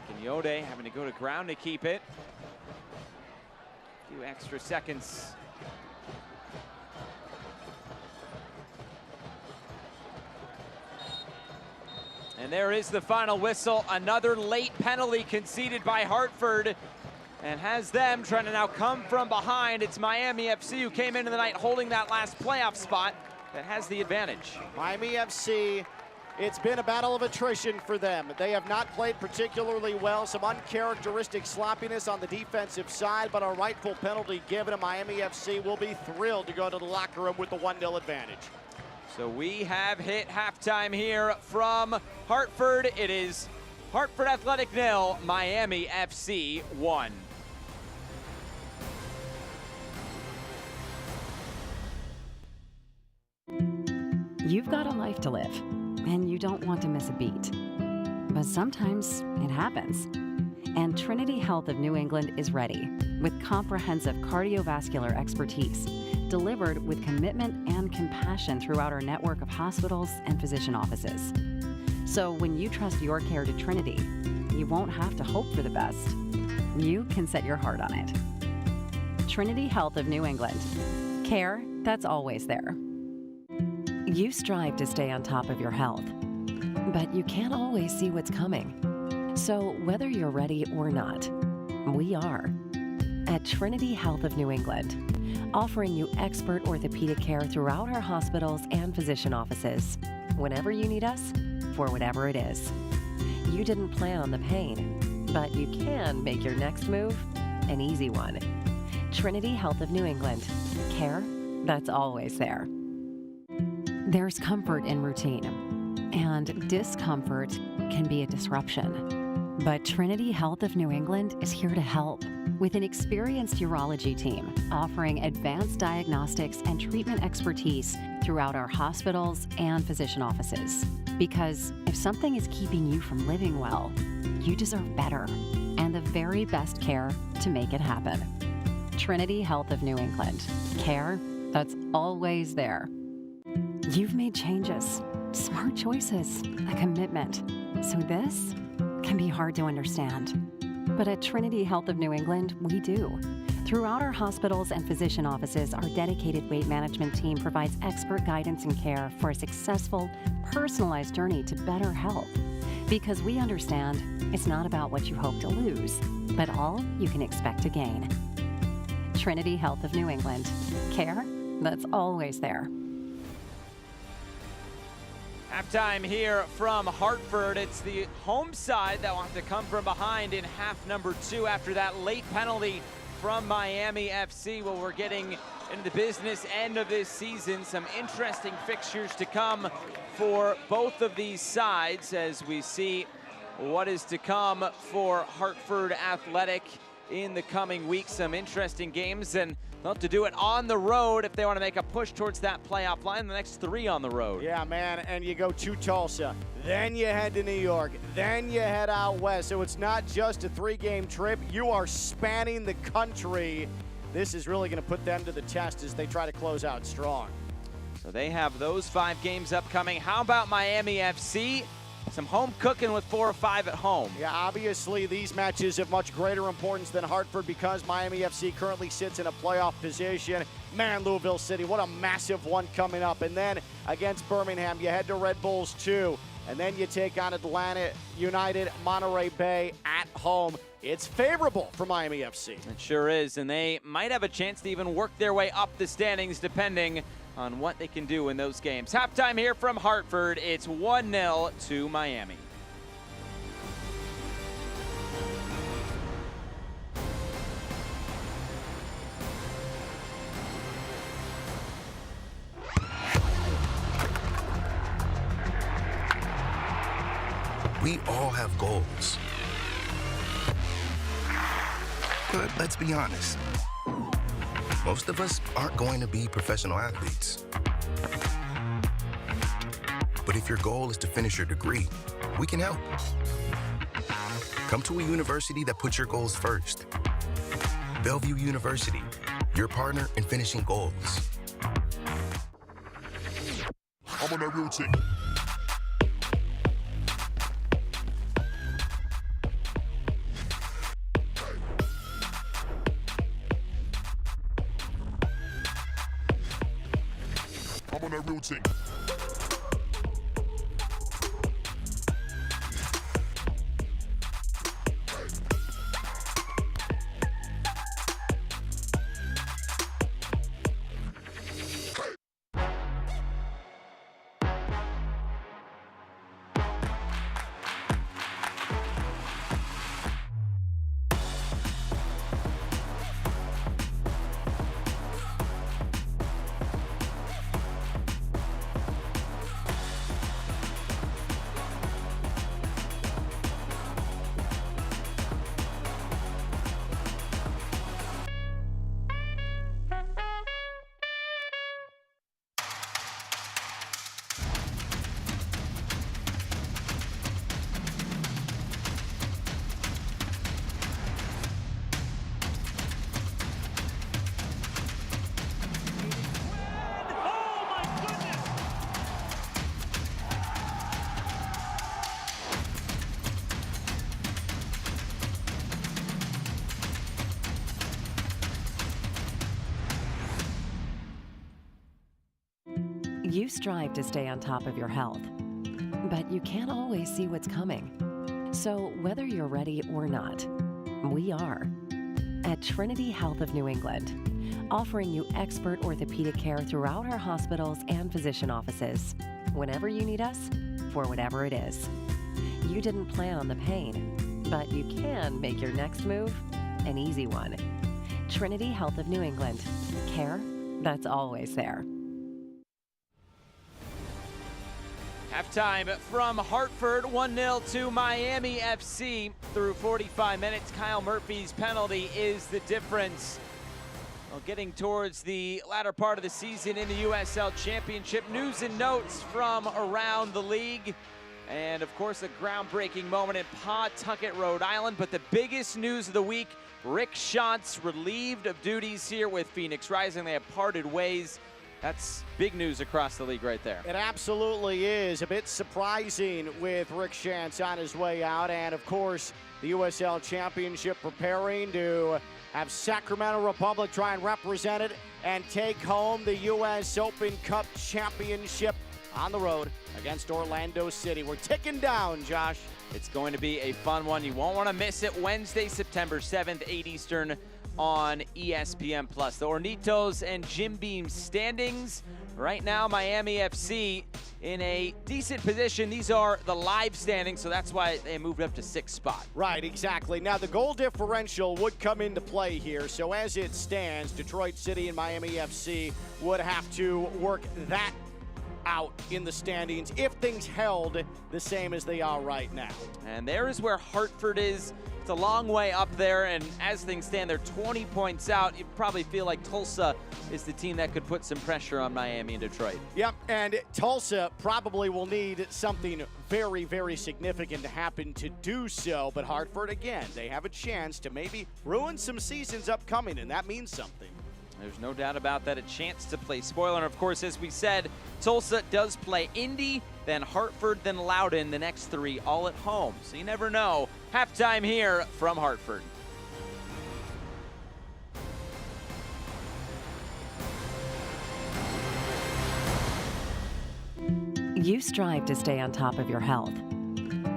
Kenyode having to go to ground to keep it. A few extra seconds. And there is the final whistle. Another late penalty conceded by Hartford, and has them trying to now come from behind. It's Miami FC, who came into the night holding that last playoff spot, that has the advantage. Miami FC, it's been a battle of attrition for them. They have not played particularly well. Some uncharacteristic sloppiness on the defensive side, but a rightful penalty given to Miami FC. Will be thrilled to go to the locker room with the 1-0 advantage. So we have hit halftime here from Hartford. It is Hartford Athletic 0, Miami FC 1. You've got a life to live, and you don't want to miss a beat. But sometimes it happens. And Trinity Health of New England is ready with comprehensive cardiovascular expertise, delivered with commitment and compassion throughout our network of hospitals and physician offices. So when you trust your care to Trinity, you won't have to hope for the best. You can set your heart on it. Trinity Health of New England. Care that's always there. You strive to stay on top of your health, but you can't always see what's coming. So whether you're ready or not, we are. At Trinity Health of New England, offering you expert orthopedic care throughout our hospitals and physician offices, whenever you need us, for whatever it is. You didn't plan on the pain, but you can make your next move an easy one. Trinity Health of New England. Care that's always there. There's comfort in routine, and discomfort can be a disruption. But Trinity Health of New England is here to help with an experienced urology team offering advanced diagnostics and treatment expertise throughout our hospitals and physician offices. Because if something is keeping you from living well, you deserve better and the very best care to make it happen. Trinity Health of New England. Care that's always there. You've made changes, smart choices, a commitment. So this can be hard to understand. But at Trinity Health of New England, we do. Throughout our hospitals and physician offices, our dedicated weight management team provides expert guidance and care for a successful, personalized journey to better health. Because we understand it's not about what you hope to lose, but all you can expect to gain. Trinity Health of New England. Care that's always there. Halftime here from Hartford. It's the home side that will have to come from behind in half number 2 after that late penalty from Miami FC. Well, we're getting into the business end of this season. Some interesting fixtures to come for both of these sides as we see what is to come for Hartford Athletic in the coming weeks. Some interesting games, and they'll have to do it on the road if they want to make a push towards that playoff line. The next 3 on the road. Yeah, man, and you go to Tulsa, then you head to New York, then you head out west. So it's not just a 3-game trip. You are spanning the country. This is really going to put them to the test as they try to close out strong. So they have those 5 games upcoming. How about Miami FC? Some home cooking with 4 or 5 at home. Yeah, obviously these matches have much greater importance than Hartford because Miami FC currently sits in a playoff position. Man, Louisville City, what a massive one coming up. And then against Birmingham, you head to Red Bulls 2. And then you take on Atlanta United, Monterey Bay at home. It's favorable for Miami FC. It sure is, and they might have a chance to even work their way up the standings depending on what they can do in those games. Halftime here from Hartford. It's 1-0 to Miami. We all have goals. But let's be honest. Most of us aren't going to be professional athletes. But if your goal is to finish your degree, we can help. Come to a university that puts your goals first. Bellevue University, your partner in finishing goals. I'm on that real team. I'm on that real team. You strive to stay on top of your health, but you can't always see what's coming. So whether you're ready or not, we are. At Trinity Health of New England, offering you expert orthopedic care throughout our hospitals and physician offices, whenever you need us, for whatever it is. You didn't plan on the pain, but you can make your next move an easy one. Trinity Health of New England. Care that's always there. Halftime from Hartford, 1-0 to Miami FC. Through 45 minutes, Kyle Murphy's penalty is the difference. Well, getting towards the latter part of the season in the USL Championship, news and notes from around the league. And of course, a groundbreaking moment in Pawtucket, Rhode Island. But the biggest news of the week, Rick Schantz relieved of duties here with Phoenix Rising. They have parted ways. That's big news across the league right there. It absolutely is. A bit surprising with Rick Schantz on his way out. And, of course, the USL Championship preparing to have Sacramento Republic try and represent it and take home the U.S. Open Cup Championship on the road against Orlando City. We're ticking down, Josh. It's going to be a fun one. You won't want to miss it. Wednesday, September 7th, 8 Eastern on ESPN+. The Hornitos and Jim Beam standings Right now, Miami FC in a decent position. These are the live standings, so that's why they moved up to 6th spot. Right, exactly. Now, the goal differential would come into play here. So as it stands, Detroit City and Miami FC would have to work that out in the standings if things held the same as they are right now. And there is where Hartford is. It's a long way up there, and as things stand, they're 20 points out. You probably feel like Tulsa is the team that could put some pressure on Miami and Detroit. Yep, and Tulsa probably will need something very, very significant to happen to do so. But Hartford, again, they have a chance to maybe ruin some seasons upcoming, and that means something. There's no doubt about that, a chance to play spoiler. And of course, as we said, Tulsa does play Indy, then Hartford, then Loudoun, the next 3 all at home. So you never know. Halftime here from Hartford. You strive to stay on top of your health,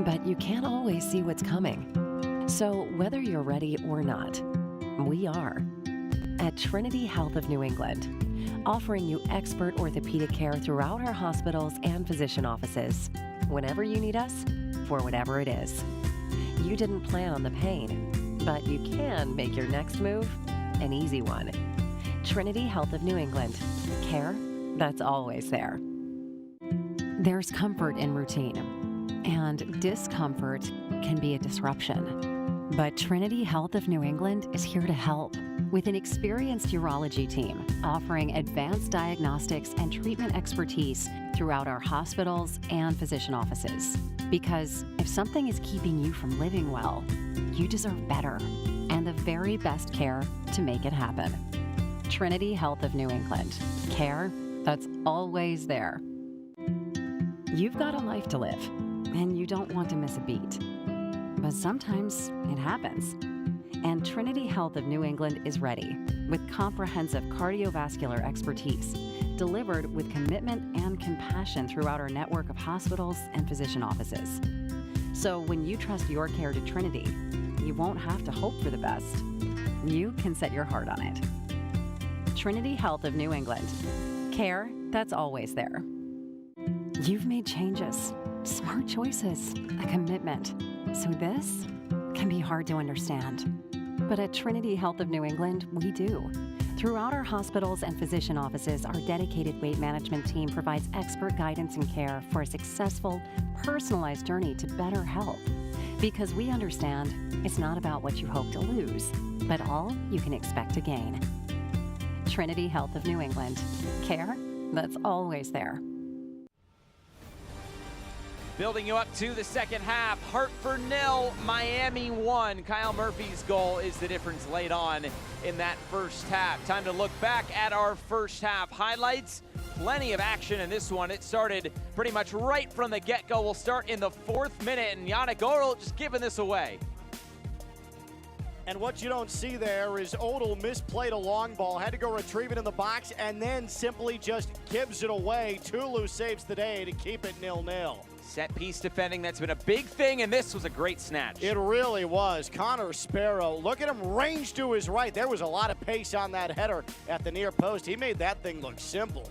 but you can't always see what's coming. So whether you're ready or not, we are. At Trinity Health of New England, offering you expert orthopedic care throughout our hospitals and physician offices, whenever you need us, for whatever it is. You didn't plan on the pain, but you can make your next move an easy one. Trinity Health of New England, care that's always there. There's comfort in routine, and discomfort can be a disruption. But Trinity Health of New England is here to help with an experienced urology team offering advanced diagnostics and treatment expertise throughout our hospitals and physician offices. Because if something is keeping you from living well, you deserve better and the very best care to make it happen. Trinity Health of New England, care that's always there. You've got a life to live, and you don't want to miss a beat. But sometimes it happens. And Trinity Health of New England is ready with comprehensive cardiovascular expertise delivered with commitment and compassion throughout our network of hospitals and physician offices. So when you trust your care to Trinity, you won't have to hope for the best. You can set your heart on it. Trinity Health of New England, care that's always there. You've made changes, smart choices, a commitment. So this can be hard to understand. But at Trinity Health of New England, we do. Throughout our hospitals and physician offices, our dedicated weight management team provides expert guidance and care for a successful, personalized journey to better health. Because we understand it's not about what you hope to lose, but all you can expect to gain. Trinity Health of New England, care that's always there. Building you up to the second half, Hartford 0, Miami 1. Kyle Murphy's goal is the difference late on in that first half. Time to look back at our first half highlights. Plenty of action in this one. It started pretty much right from the get-go. We'll start in the 4th minute, and Yannick Odell just giving this away. And what you don't see there is Odell misplayed a long ball, had to go retrieve it in the box, and then simply just gives it away. Tulu saves the day to keep it 0-0. Set piece defending, that's been a big thing, and this was a great snatch. It really was. Connor Sparrow, look at him range to his right. There was a lot of pace on that header at the near post. He made that thing look simple.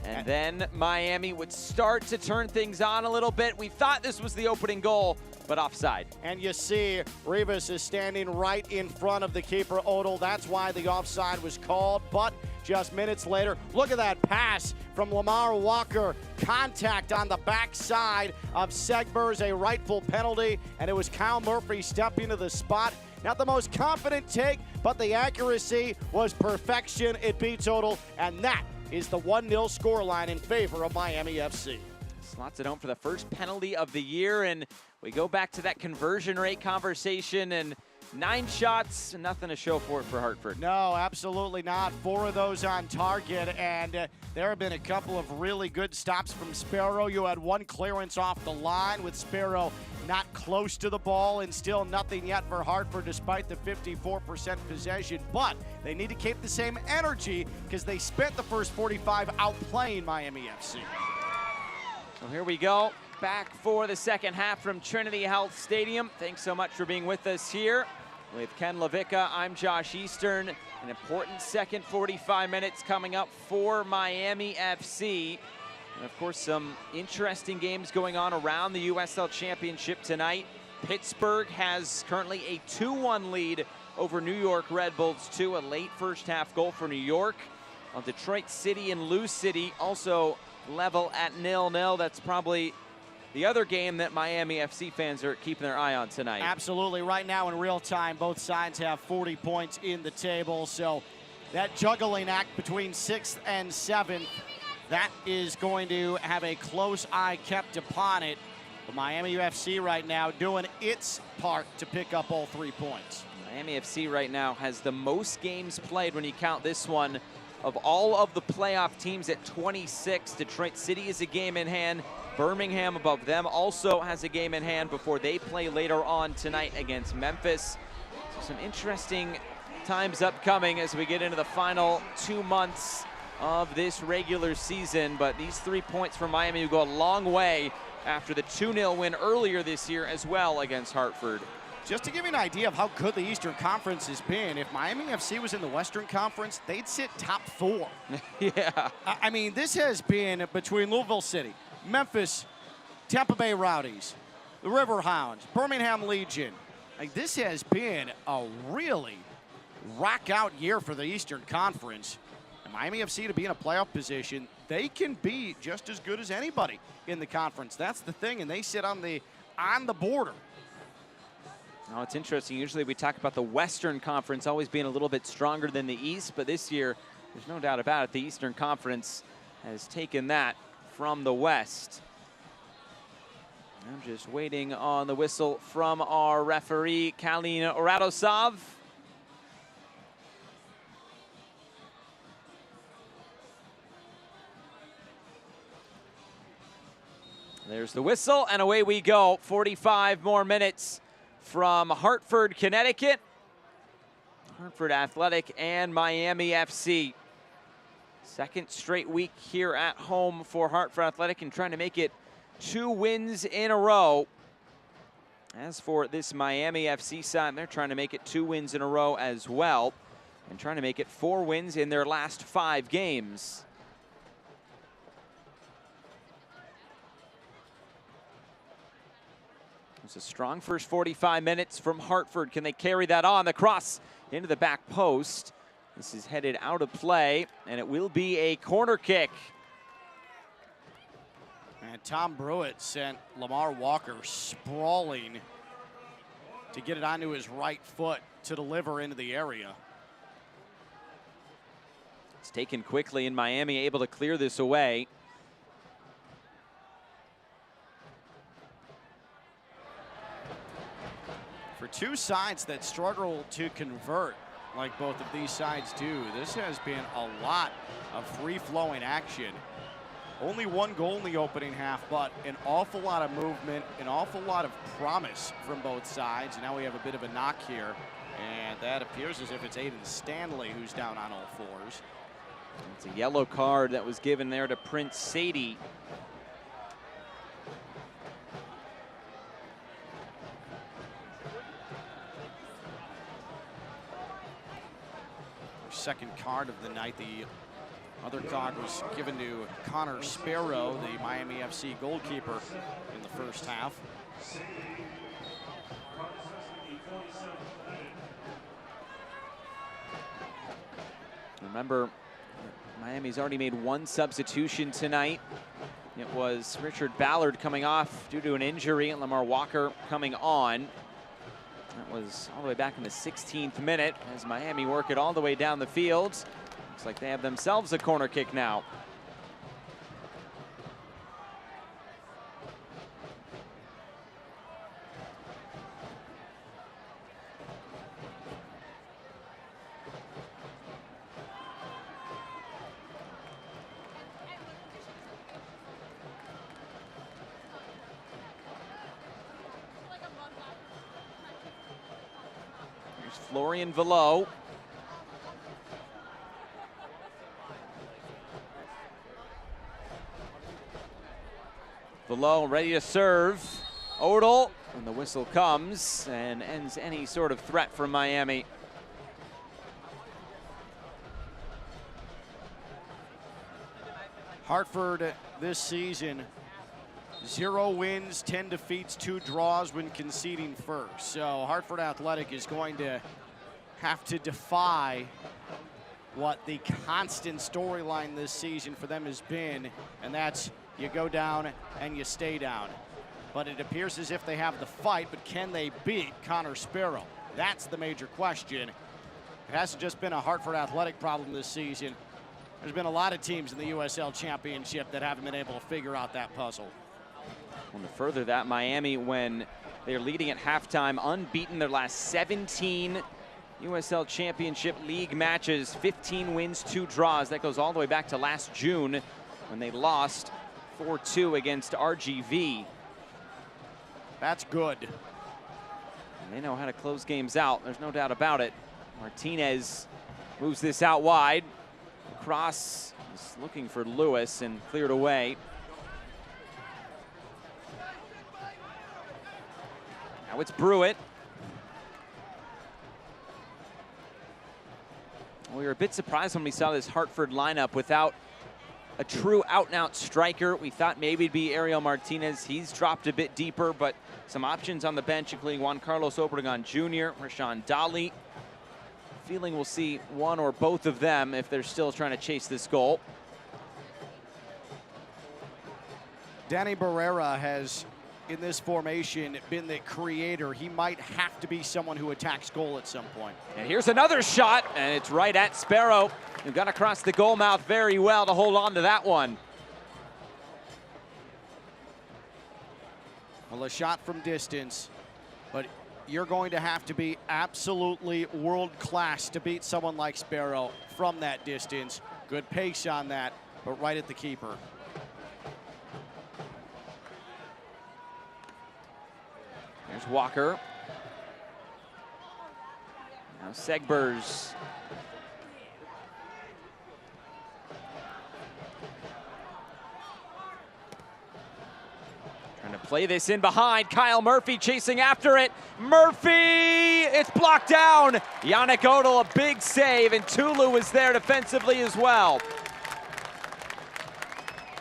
And then Miami would start to turn things on a little bit. We thought this was the opening goal, but offside. And you see Rivas is standing right in front of the keeper, Odell. That's why the offside was called. But just minutes later, look at that pass from Lamar Walker. Contact on the backside of Segbers, a rightful penalty. And it was Kyle Murphy stepping to the spot. Not the most confident take, but the accuracy was perfection. It beats Odell, and that is the 1-0 scoreline in favor of Miami FC. Slots it home for the first penalty of the year, and we go back to that conversion rate conversation, and 9 shots, nothing to show for it for Hartford. No, absolutely not. 4 of those on target, and there have been a couple of really good stops from Sparrow. You had 1 clearance off the line with Sparrow not close to the ball, and still nothing yet for Hartford despite the 54% possession. But they need to keep the same energy because they spent the first 45 outplaying Miami FC. So here we go, back for the second half from Trinity Health Stadium. Thanks so much for being with us here With Ken Levicka, I'm Josh Eastern. An important second 45 minutes coming up for Miami FC. And of course, some interesting games going on around the USL Championship tonight. Pittsburgh has currently a 2-1 lead over New York Red Bulls 2, a late first half goal for New York. While Detroit City and Lou City also level at 0-0. That's probably the other game that Miami FC fans are keeping their eye on tonight. Absolutely. Right now in real time, both sides have 40 points in the table. So that juggling act between 6th and 7th, that is going to have a close eye kept upon it. But Miami FC right now doing its part to pick up all 3 points. Miami FC right now has the most games played when you count this one of all of the playoff teams at 26. Detroit City is a game in hand. Birmingham above them also has a game in hand before they play later on tonight against Memphis. So some interesting times upcoming as we get into the final 2 months of this regular season. But these 3 points for Miami will go a long way after the 2-0 win earlier this year as well against Hartford. Just to give you an idea of how good the Eastern Conference has been, if Miami FC was in the Western Conference, they'd sit top 4. Yeah. I mean, this has been between Louisville City, Memphis, Tampa Bay Rowdies, the Riverhounds, Birmingham Legion. Like, this has been a really rock-out year for the Eastern Conference. And Miami FC to be in a playoff position, they can be just as good as anybody in the conference. That's the thing, and they sit on the border. Now, it's interesting. Usually we talk about the Western Conference always being a little bit stronger than the East, but this year, there's no doubt about it, the Eastern Conference has taken that from the West. I'm just waiting on the whistle from our referee, Kalin Radosov. There's the whistle, and away we go. 45 more minutes from Hartford, Connecticut, Hartford Athletic, and Miami FC. Second straight week here at home for Hartford Athletic and trying to make it 2 wins in a row. As for this Miami FC side, they're trying to make it 2 wins in a row as well and trying to make it 4 wins in their last 5 games. It's a strong first 45 minutes from Hartford. Can they carry that on? The cross into the back post. This is headed out of play, and it will be a corner kick. And Tom Brewitt sent Lamar Walker sprawling to get it onto his right foot to deliver into the area. It's taken quickly, and Miami able to clear this away. For 2 sides that struggle to convert, like both of these sides do, this has been a lot of free-flowing action. Only 1 goal in the opening half, but an awful lot of movement, an awful lot of promise from both sides. And now we have a bit of a knock here, and that appears as if it's Aiden Stanley who's down on all 4s. It's a yellow card that was given there to Prince Sadie. Second card of the night. The other card was given to Connor Sparrow, the Miami FC goalkeeper, in the first half. Remember, Miami's already made 1 substitution tonight. It was Richard Ballard coming off due to an injury and Lamar Walker coming on. That was all the way back in the 16th minute as Miami work it all the way down the field. Looks like they have themselves a corner kick now. Florian Velo. Velo ready to serve. Odell when the whistle comes and ends any sort of threat from Miami. Hartford this season, 0 wins, 10 defeats, 2 draws when conceding first. So Hartford Athletic is going to have to defy what the constant storyline this season for them has been, and that's you go down and you stay down. But it appears as if they have the fight, but can they beat Connor Sparrow? That's the major question. It hasn't just been a Hartford Athletic problem this season. There's been a lot of teams in the USL Championship that haven't been able to figure out that puzzle. Well, to further that, Miami, when they're leading at halftime, unbeaten their last 17 USL Championship League matches, 15 wins, 2 draws. That goes all the way back to last June when they lost 4-2 against RGV. That's good. And they know how to close games out. There's no doubt about it. Martinez moves this out wide. Cross is looking for Lewis and cleared away. Now it's Brewitt. We were a bit surprised when we saw this Hartford lineup without a true out-and-out striker. We thought maybe it'd be Ariel Martinez. He's dropped a bit deeper, but some options on the bench, including Juan Carlos Obregon Jr., Rashawn Dali. Feeling we'll see one or both of them if they're still trying to chase this goal. Danny Barrera has, in this formation, been the creator. He might have to be someone who attacks goal at some point. And here's another shot, and it's right at Sparrow. You've got to cross the goal mouth very well to hold on to that one. Well, a shot from distance, but you're going to have to be absolutely world-class to beat someone like Sparrow from that distance. Good pace on that, but right at the keeper. There's Walker. Now Segbers. Trying to play this in behind. Kyle Murphy chasing after it. Murphy! It's blocked down. Yannick Odell, a big save, and Tulu was there defensively as well.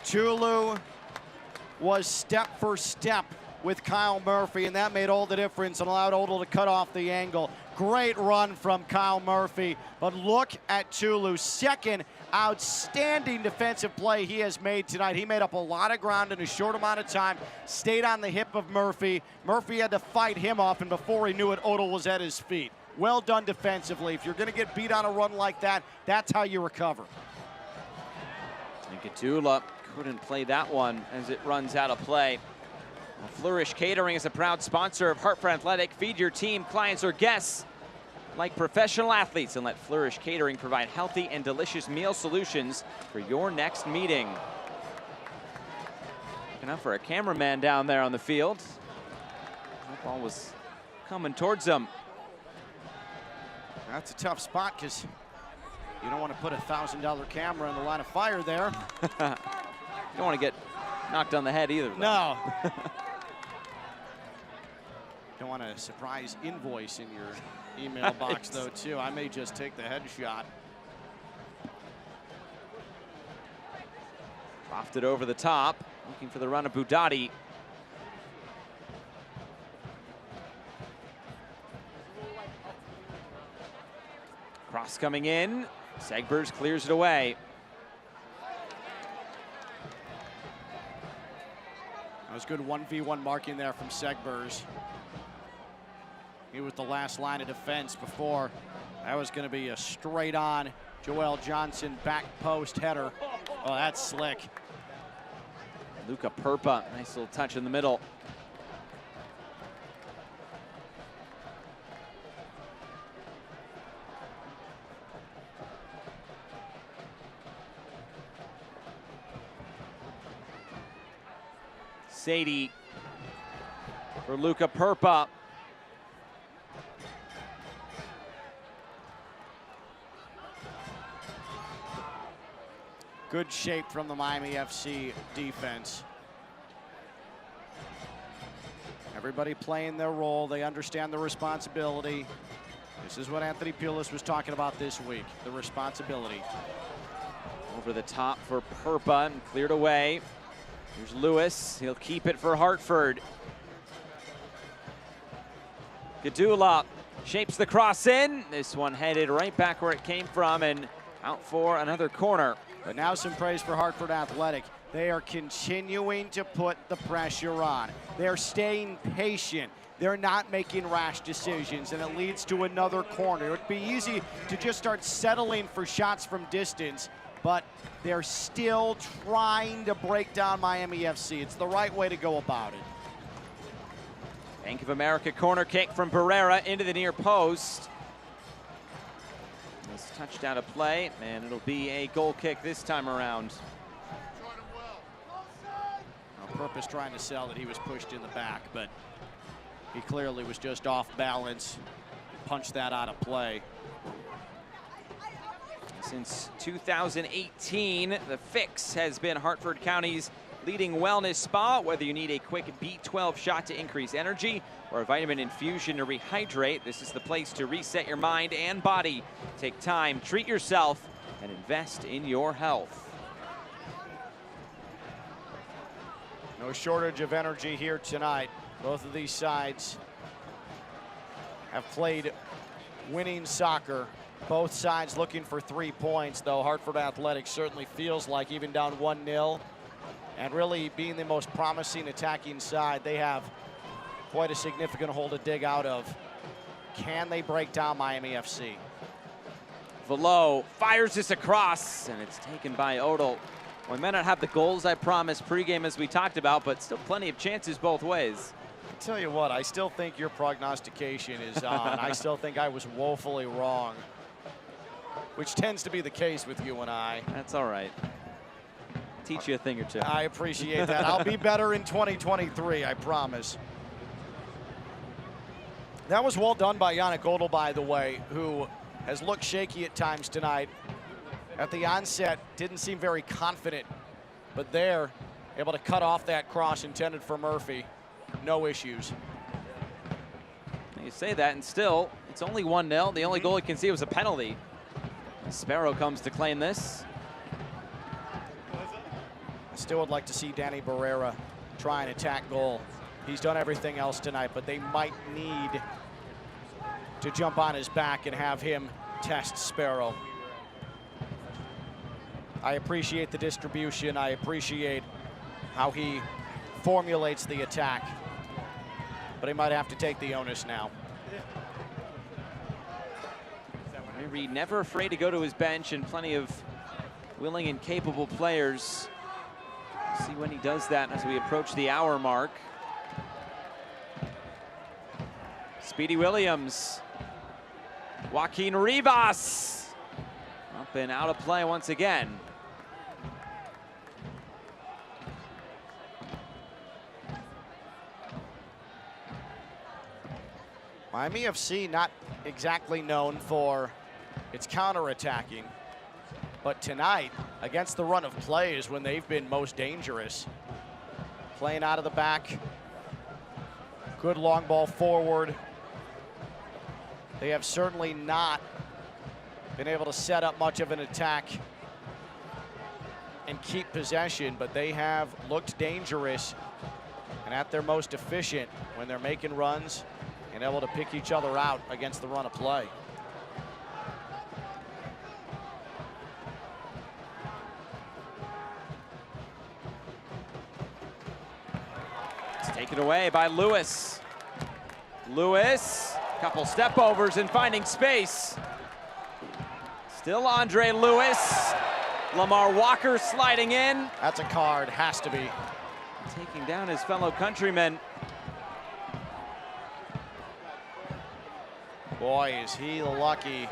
Tulu was step for step with Kyle Murphy, and that made all the difference and allowed Odell to cut off the angle. Great run from Kyle Murphy, but look at Tulu. Second outstanding defensive play he has made tonight. He made up a lot of ground in a short amount of time, stayed on the hip of Murphy. Murphy had to fight him off, and before he knew it, Odell was at his feet. Well done defensively. If you're gonna get beat on a run like that, that's how you recover. And Katula couldn't play that one as it runs out of play. Flourish Catering is a proud sponsor of Hartford Athletic. Feed your team, clients, or guests like professional athletes, and let Flourish Catering provide healthy and delicious meal solutions for your next meeting. Looking out for a cameraman down there on the field. That ball was coming towards him. That's a tough spot because you don't want to put a $1,000 camera in the line of fire there. You don't want to get knocked on the head either, though. No. Don't want a surprise invoice in your email box, though, too. I may just take the headshot. Lofted over the top, looking for the run of Budati. Cross coming in. Segbers clears it away. That was good 1v1 marking there from Segbers. He was the last line of defense before. That was going to be a straight-on Joel Johnson back post header. Oh, that's slick. Luca Perpa, nice little touch in the middle. Sadie for Luca Perpa. Good shape from the Miami FC defense. Everybody playing their role. They understand the responsibility. This is what Anthony Pulis was talking about this week, the responsibility. Over the top for Perpa and cleared away. Here's Lewis. He'll keep it for Hartford. Gadula shapes the cross in. This one headed right back where it came from and out for another corner. But now some praise for Hartford Athletic. They are continuing to put the pressure on. They're staying patient. They're not making rash decisions, and it leads to another corner. It would be easy to just start settling for shots from distance, but they're still trying to break down Miami FC. It's the right way to go about it. Bank of America corner kick from Barrera into the near post. This touchdown of play, and it'll be a goal kick this time around. On purpose trying to sell that he was pushed in the back, but he clearly was just off balance, punched that out of play. Since 2018, the Fix has been Hartford County's leading wellness spa. Whether you need a quick B12 shot to increase energy or a vitamin infusion to rehydrate, this is the place to reset your mind and body. Take time, treat yourself, and invest in your health. No shortage of energy here tonight. Both of these sides have played winning soccer. Both sides looking for 3 points, though Hartford Athletics certainly feels like, even down 1-0, and really being the most promising attacking side, they have quite a significant hole to dig out of. Can they break down Miami FC? Velo fires this across, and it's taken by Odell. We may not have the goals I promised pregame as we talked about, but still plenty of chances both ways. I tell you what, I still think your prognostication is on. I still think I was woefully wrong, which tends to be the case with you and I. That's all right. Teach you a thing or two. I appreciate that. I'll be better in 2023, I promise. That was well done by Yannick Odell, by the way, who has looked shaky at times tonight. At the onset, didn't seem very confident, but there, able to cut off that cross intended for Murphy. No issues. You say that, and still, it's only 1-0. The only goal you can see was a penalty. Sparrow comes to claim this. I still would like to see Danny Barrera try and attack goal. He's done everything else tonight, but they might need to jump on his back and have him test Sparrow. I appreciate the distribution. I appreciate how he formulates the attack, but he might have to take the onus now. Reed never afraid to go to his bench, and plenty of willing and capable players. See when he does that as we approach the hour mark. Speedy Williams. Joaquin Rivas. Up and out of play once again. Miami FC not exactly known for its counterattacking, but tonight, against the run of play is when they've been most dangerous. Playing out of the back, good long ball forward. They have certainly not been able to set up much of an attack and keep possession, but they have looked dangerous and at their most efficient when they're making runs and able to pick each other out against the run of play. It's taken away by Lewis. Lewis, couple step overs and finding space. Still Andre Lewis. Lamar Walker sliding in. That's a card, has to be. Taking down his fellow countrymen. Boy, is he lucky.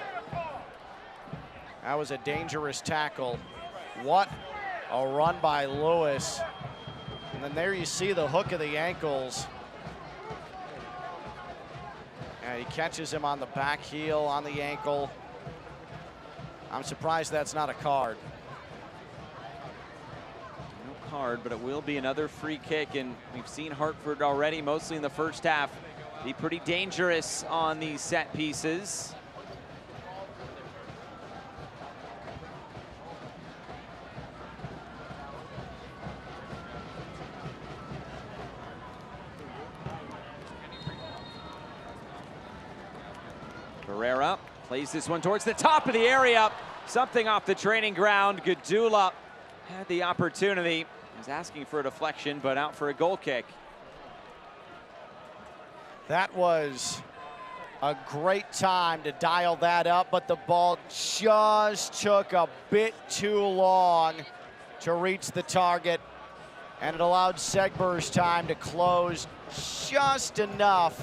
That was a dangerous tackle. What a run by Lewis. And then there you see the hook of the ankles. And he catches him on the back heel, on the ankle. I'm surprised that's not a card. hard, but it will be another free kick, and we've seen Hartford already, mostly in the first half, be pretty dangerous on these set pieces. Pereira plays this one towards the top of the area. Something off the training ground. Gadula had the opportunity. Was asking for a deflection, but out for a goal kick. That was a great time to dial that up, but the ball just took a bit too long to reach the target, and it allowed Segber's time to close just enough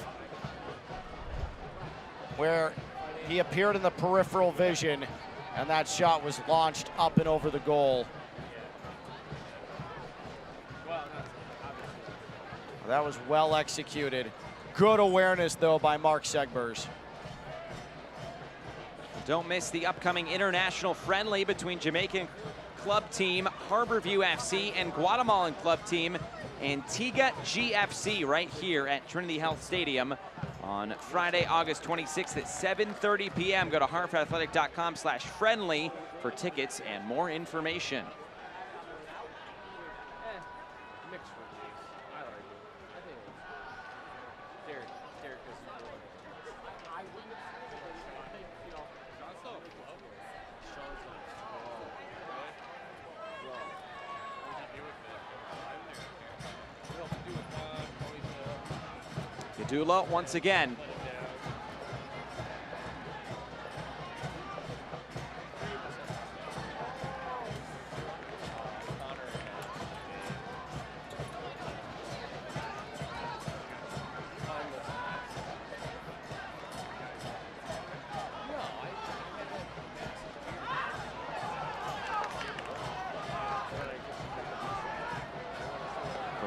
where he appeared in the peripheral vision, and that shot was launched up and over the goal. That was well executed. Good awareness, though, by Mark Segbers. Don't miss the upcoming international friendly between Jamaican club team Harborview FC and Guatemalan club team Antigua GFC right here at Trinity Health Stadium on Friday, August 26th at 7:30 p.m. Go to hartfordathletic.com/friendly for tickets and more information. Gadula once again.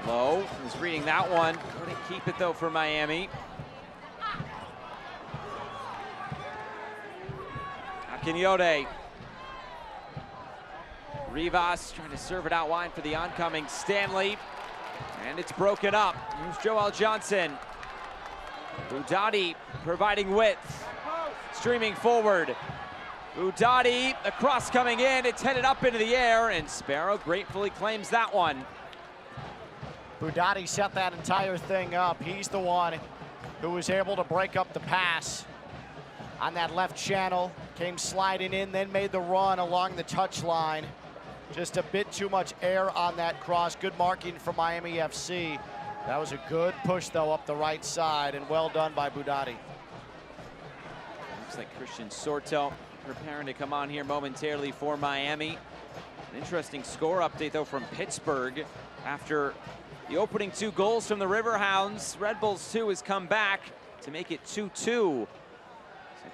Below is reading that one. Couldn't keep it though for Miami. Akinyote. Rivas trying to serve it out wide for the oncoming Stanley. And it's broken up. Here's Joel Johnson. Udati providing width. Streaming forward. Udati, the cross coming in. It's headed up into the air, and Sparrow gratefully claims that one. Budati set that entire thing up. He's the one who was able to break up the pass on that left channel. Came sliding in, then made the run along the touchline. Just a bit too much air on that cross. Good marking from Miami FC. That was a good push, though, up the right side, and well done by Budati. Looks like Christian Sorto preparing to come on here momentarily for Miami. An interesting score update, though, from Pittsburgh after the opening 2 goals from the Riverhounds. Red Bulls 2 has come back to make it 2-2. So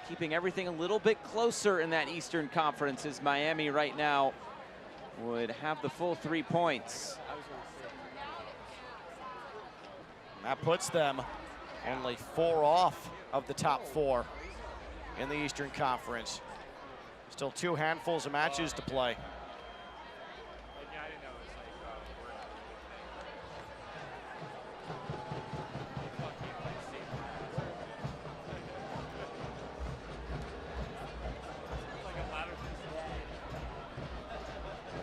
keeping everything a little bit closer in that Eastern Conference, as Miami right now would have the full 3 points. That puts them only 4 off of the top 4 in the Eastern Conference. Still 2 handfuls of matches to play.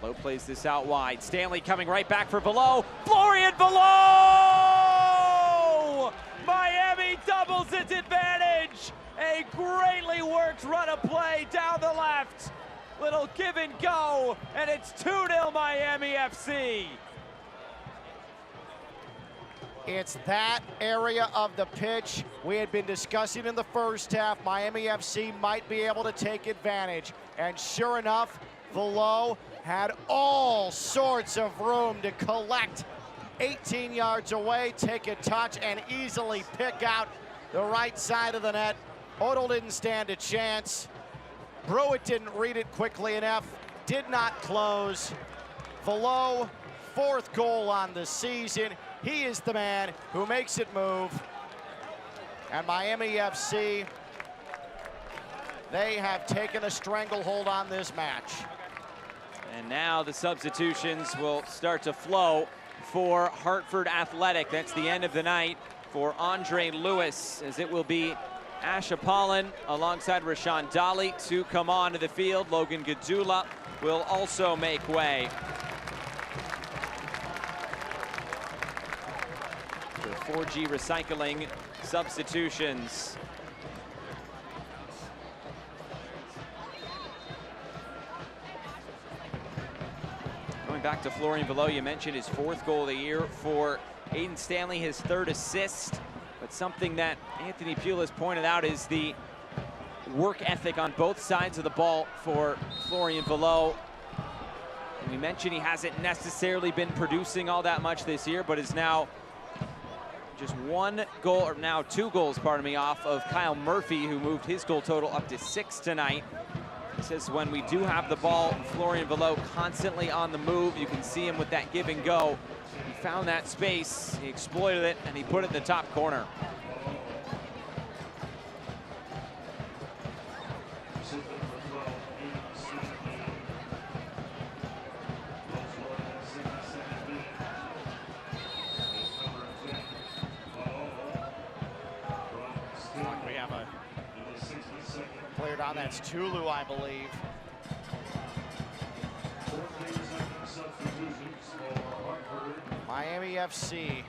Velo plays this out wide. Stanley coming right back for Velo. Florian Velo! Miami doubles its advantage. A greatly worked run of play down the left. Little give and go, and it's 2-0 Miami FC. It's that area of the pitch we had been discussing in the first half. Miami FC might be able to take advantage. And sure enough, Velo had all sorts of room to collect 18 yards away, take a touch, and easily pick out the right side of the net. Odell didn't stand a chance. Brewitt didn't read it quickly enough, did not close. Velo, 4th goal on the season. He is the man who makes it move. And Miami FC, they have taken a stranglehold on this match. And now the substitutions will start to flow for Hartford Athletic. That's the end of the night for Andre Lewis, as it will be Ash Apollon alongside Rashawn Dolly to come onto the field. Logan Gadula will also make way. The 4G Recycling substitutions. Going back to Florian Velo, you mentioned his 4th goal of the year for Aiden Stanley, his 3rd assist. But something that Anthony Pule has pointed out is the work ethic on both sides of the ball for Florian Velo. And we mentioned he hasn't necessarily been producing all that much this year, but is now just 1 goal, or now 2 goals, pardon me, off of Kyle Murphy, who moved his goal total up to 6 tonight. He says when we do have the ball, Florian Velo constantly on the move. You can see him with that give and go. He found that space, he exploited it, and he put it in the top corner. We have a player down, that's Tulu, I believe. Miami FC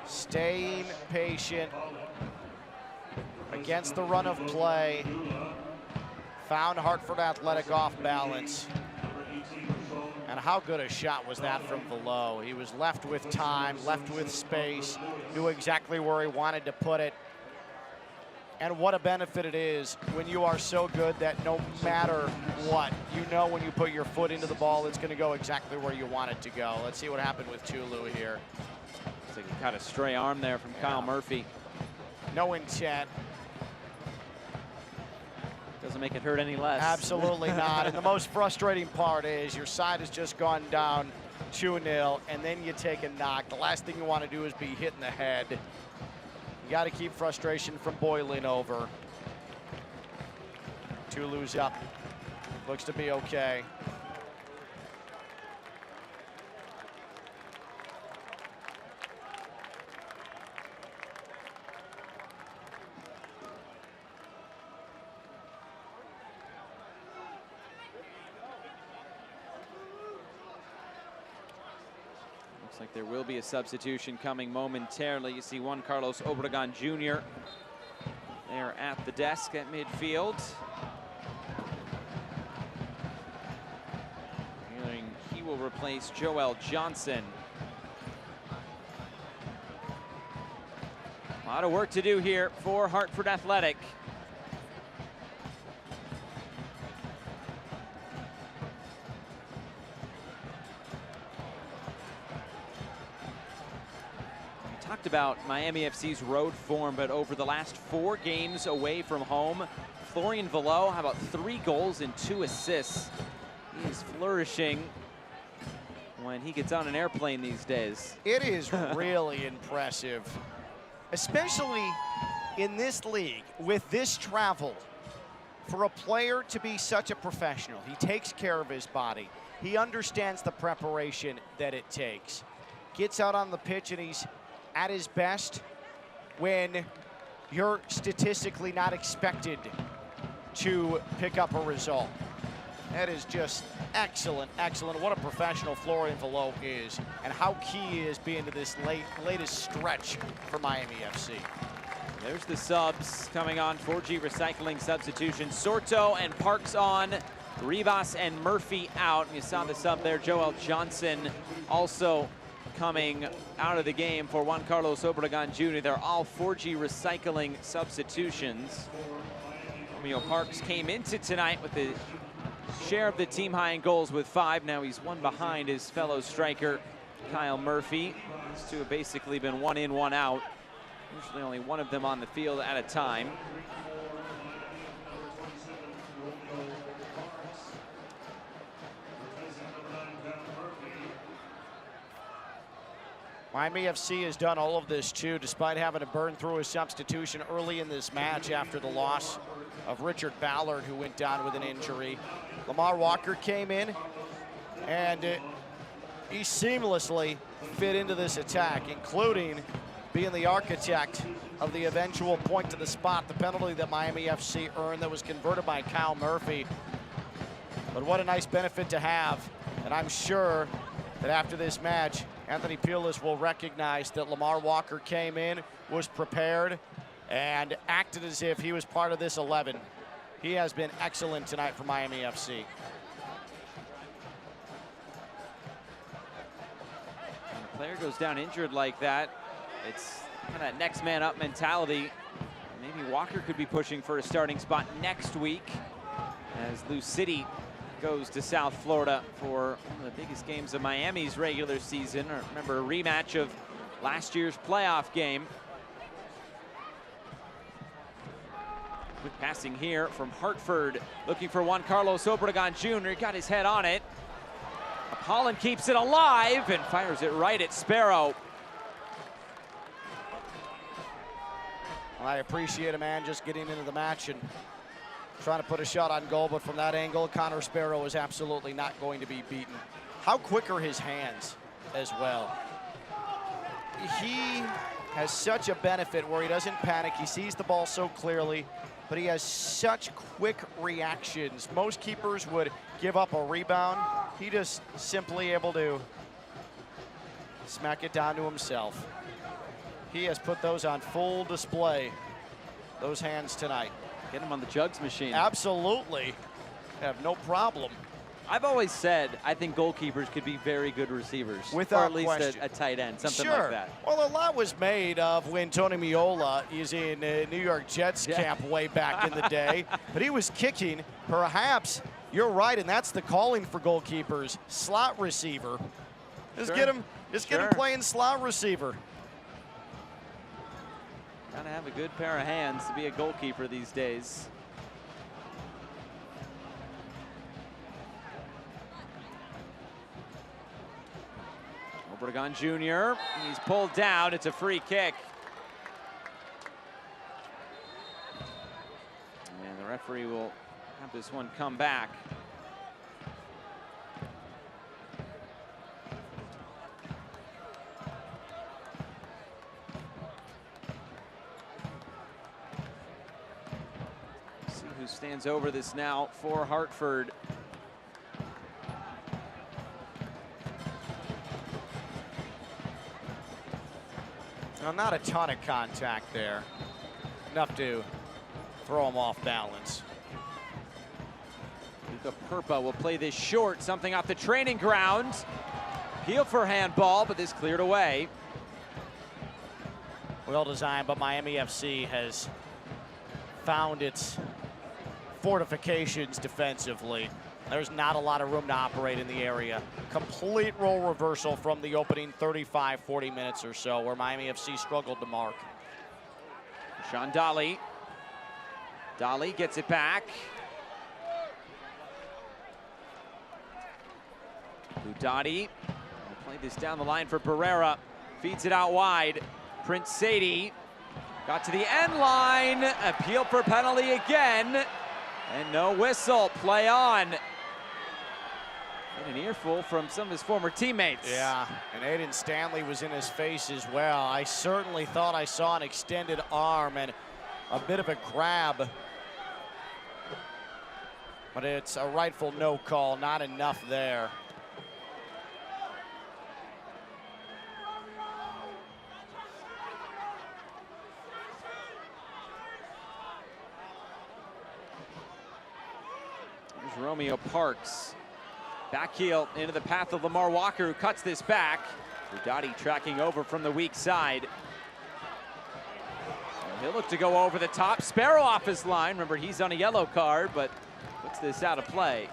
staying patient against the run of play. Found Hartford Athletic off balance. And how good a shot was that from Velo? He was left with time, left with space, knew exactly where he wanted to put it. And what a benefit it is when you are so good that no matter what, you know when you put your foot into the ball, it's going to go exactly where you want it to go. Let's see what happened with Tulu here. Looks like he caught a stray arm there from Kyle Murphy. No intent. Doesn't make it hurt any less. Absolutely not. And the most frustrating part is your side has just gone down 2-0, and then you take a knock. The last thing you want to do is be hit in the head. You got to keep frustration from boiling over. Tulu's up. Looks to be okay. Like there will be a substitution coming momentarily. You see Juan Carlos Obregon Jr. there at the desk at midfield. He will replace Joel Johnson. A lot of work to do here for Hartford Athletic. Talked about Miami FC's road form, but over the last 4 games away from home, Florian Velo, how about 3 goals and 2 assists? He's flourishing when he gets on an airplane these days. It is really impressive, especially in this league with this travel. For a player to be such a professional, he takes care of his body. He understands the preparation that it takes. Gets out on the pitch and he's at his best when you're statistically not expected to pick up a result. That is just excellent, excellent. What a professional Florian Velo is, and how key he is being to this latest stretch for Miami FC. There's the subs coming on, 4G Recycling substitution. Sorto and Parks on, Rivas and Murphy out. You saw the sub there, Joel Johnson also coming out of the game for Juan Carlos Obregon Jr. They're all 4G Recycling substitutions. Romeo Parks came into tonight with the share of the team high in goals with 5. Now he's 1 behind his fellow striker, Kyle Murphy. These two have basically been 1 in, 1 out. Usually only one of them on the field at a time. Miami FC has done all of this too, despite having to burn through a substitution early in this match after the loss of Richard Ballard, who went down with an injury. Lamar Walker came in, and he seamlessly fit into this attack, including being the architect of the eventual point to the spot, the penalty that Miami FC earned that was converted by Kyle Murphy. But what a nice benefit to have. And I'm sure that after this match, Anthony Pulis will recognize that Lamar Walker came in, was prepared, and acted as if he was part of this 11. He has been excellent tonight for Miami FC. When a player goes down injured like that, it's kind of that next man up mentality. Maybe Walker could be pushing for a starting spot next week as Lou City goes to South Florida for one of the biggest games of Miami's regular season. Remember, a rematch of last year's playoff game. Quick passing here from Hartford, looking for Juan Carlos Obregon Jr. Got his head on it. Holland keeps it alive and fires it right at Sparrow. Well, I appreciate a man just getting into the match and trying to put a shot on goal, but from that angle, Connor Sparrow is absolutely not going to be beaten. How quick are his hands as well? He has such a benefit where he doesn't panic. He sees the ball so clearly, but he has such quick reactions. Most keepers would give up a rebound. He just simply able to smack it down to himself. He has put those on full display, those hands tonight. Get him on the jugs machine. Absolutely. Have no problem. I've always said I think goalkeepers could be very good receivers. Without or at least question. a tight end, something Sure. like that. Well, a lot was made of when Tony Meola is in New York Jets camp way back in the day. But he was kicking. Perhaps you're right, and that's the calling for goalkeepers. Slot receiver. Just get him playing slot receiver. Gotta have a good pair of hands to be a goalkeeper these days. Obregon Jr. He's pulled down. It's a free kick. And the referee will have this one come back. See who stands over this now for Hartford. Well, not a ton of contact there. Enough to throw him off balance. Luca Purpa will play this short, something off the training ground. Appeal for handball, but this cleared away. Well designed, but Miami FC has found its fortifications defensively. There's not a lot of room to operate in the area. Complete role reversal from the opening 35, 40 minutes or so, where Miami FC struggled to mark. Sean Dolly. Dolly gets it back. Budati will play this down the line for Pereira. Feeds it out wide. Prince Sadie got to the end line. Appeal for penalty again. And no whistle. Play on. And an earful from some of his former teammates. Yeah, and Aiden Stanley was in his face as well. I certainly thought I saw an extended arm and a bit of a grab. But it's a rightful no call, not enough there. There's Romeo Parks. Back heel into the path of Lamar Walker, who cuts this back. Budati tracking over from the weak side. And he'll look to go over the top. Sparrow off his line. Remember, he's on a yellow card, but puts this out of play.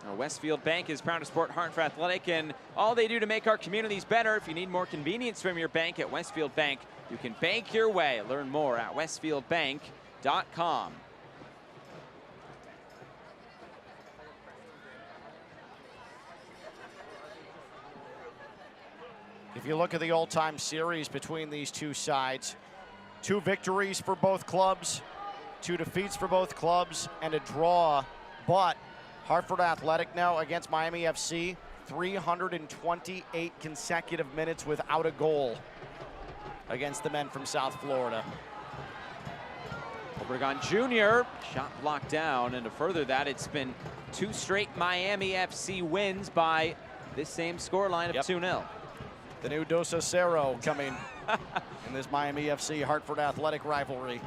Now, Westfield Bank is proud to support Hartford Athletic and all they do to make our communities better. If you need more convenience from your bank at Westfield Bank, you can bank your way. Learn more at westfieldbank.com. If you look at the all-time series between these two sides, 2 victories for both clubs, 2 defeats for both clubs, and a draw. But Hartford Athletic now against Miami FC, 328 consecutive minutes without a goal against the men from South Florida. Obregon Jr. shot blocked down, and to further that, it's been 2 straight Miami FC wins by this same scoreline of 2-0. The new Dos a Cero coming in this Miami FC Hartford Athletic rivalry.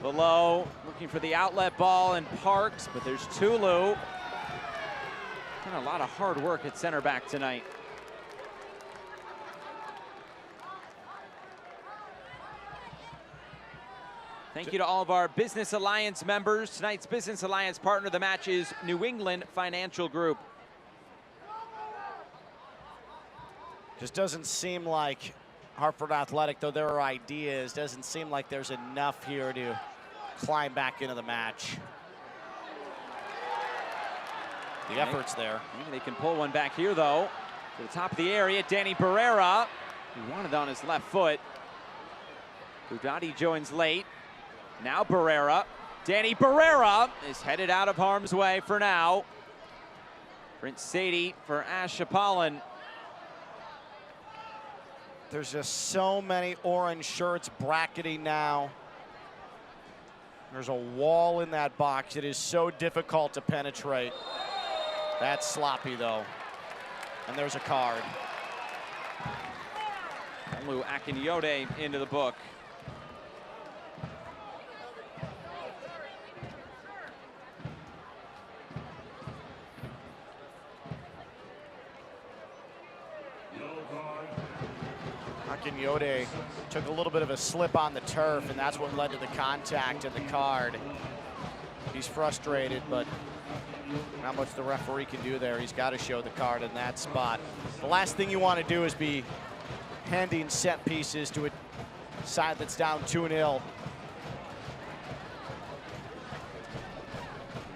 Below, looking for the outlet ball and Parks, but there's Tulu. And a lot of hard work at center back tonight. Thank you to all of our Business Alliance members. Tonight's Business Alliance partner of the match is New England Financial Group. Just doesn't seem like Hartford Athletic, though there are ideas, doesn't seem like there's enough here to climb back into the match. The effort's there. Maybe they can pull one back here, though. To the top of the area, Danny Barrera. He wanted on his left foot. Budati joins late. Now Barrera. Danny Barrera is headed out of harm's way for now. Prince Sadie for Ash Apollon. There's just so many orange shirts bracketing now. There's a wall in that box. It is so difficult to penetrate. That's sloppy, though. And there's a card. Olu Akinyode into the book. Akinyode took a little bit of a slip on the turf, and that's what led to the contact and the card. He's frustrated, but not much the referee can do there. He's got to show the card in that spot. The last thing you want to do is be handing set pieces to a side that's down 2-0.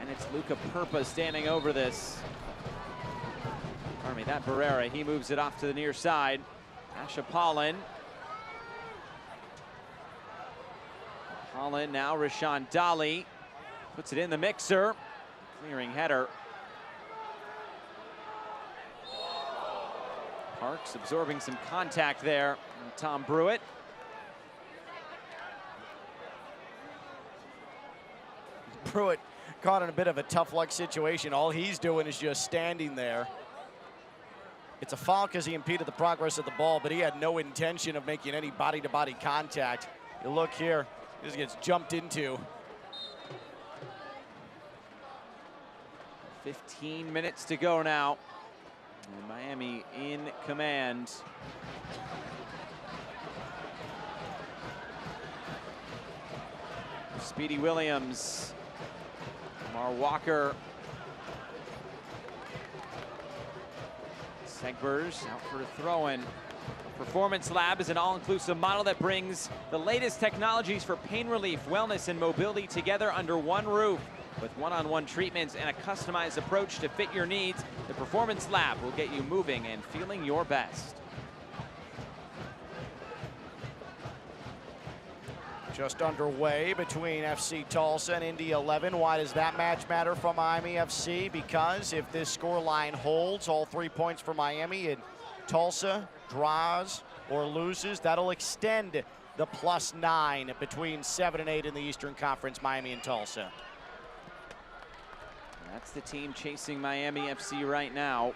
And it's Luca Purpa standing over this. Pardon me, that Barrera, he moves it off to the near side. Ash Apollon. Apollon now, Rashawn Dolly puts it in the mixer. Clearing header. Parks absorbing some contact there. And Tom Brewitt. Brewitt caught in a bit of a tough luck situation. All he's doing is just standing there. It's a foul because he impeded the progress of the ball, but he had no intention of making any body-to-body contact. You look here, he just gets jumped into. 15 minutes to go now. And Miami in command. Speedy Williams. Lamar Walker. Segbers out for a throw-in. Performance Lab is an all-inclusive model that brings the latest technologies for pain relief, wellness, and mobility together under one roof. With one-on-one treatments and a customized approach to fit your needs, the Performance Lab will get you moving and feeling your best. Just underway between FC Tulsa and Indy 11. Why does that match matter for Miami FC? Because if this scoreline holds, all 3 points for Miami, and Tulsa draws or loses, that'll extend the +9 between 7 and 8 in the Eastern Conference, Miami and Tulsa. That's the team chasing Miami FC right now.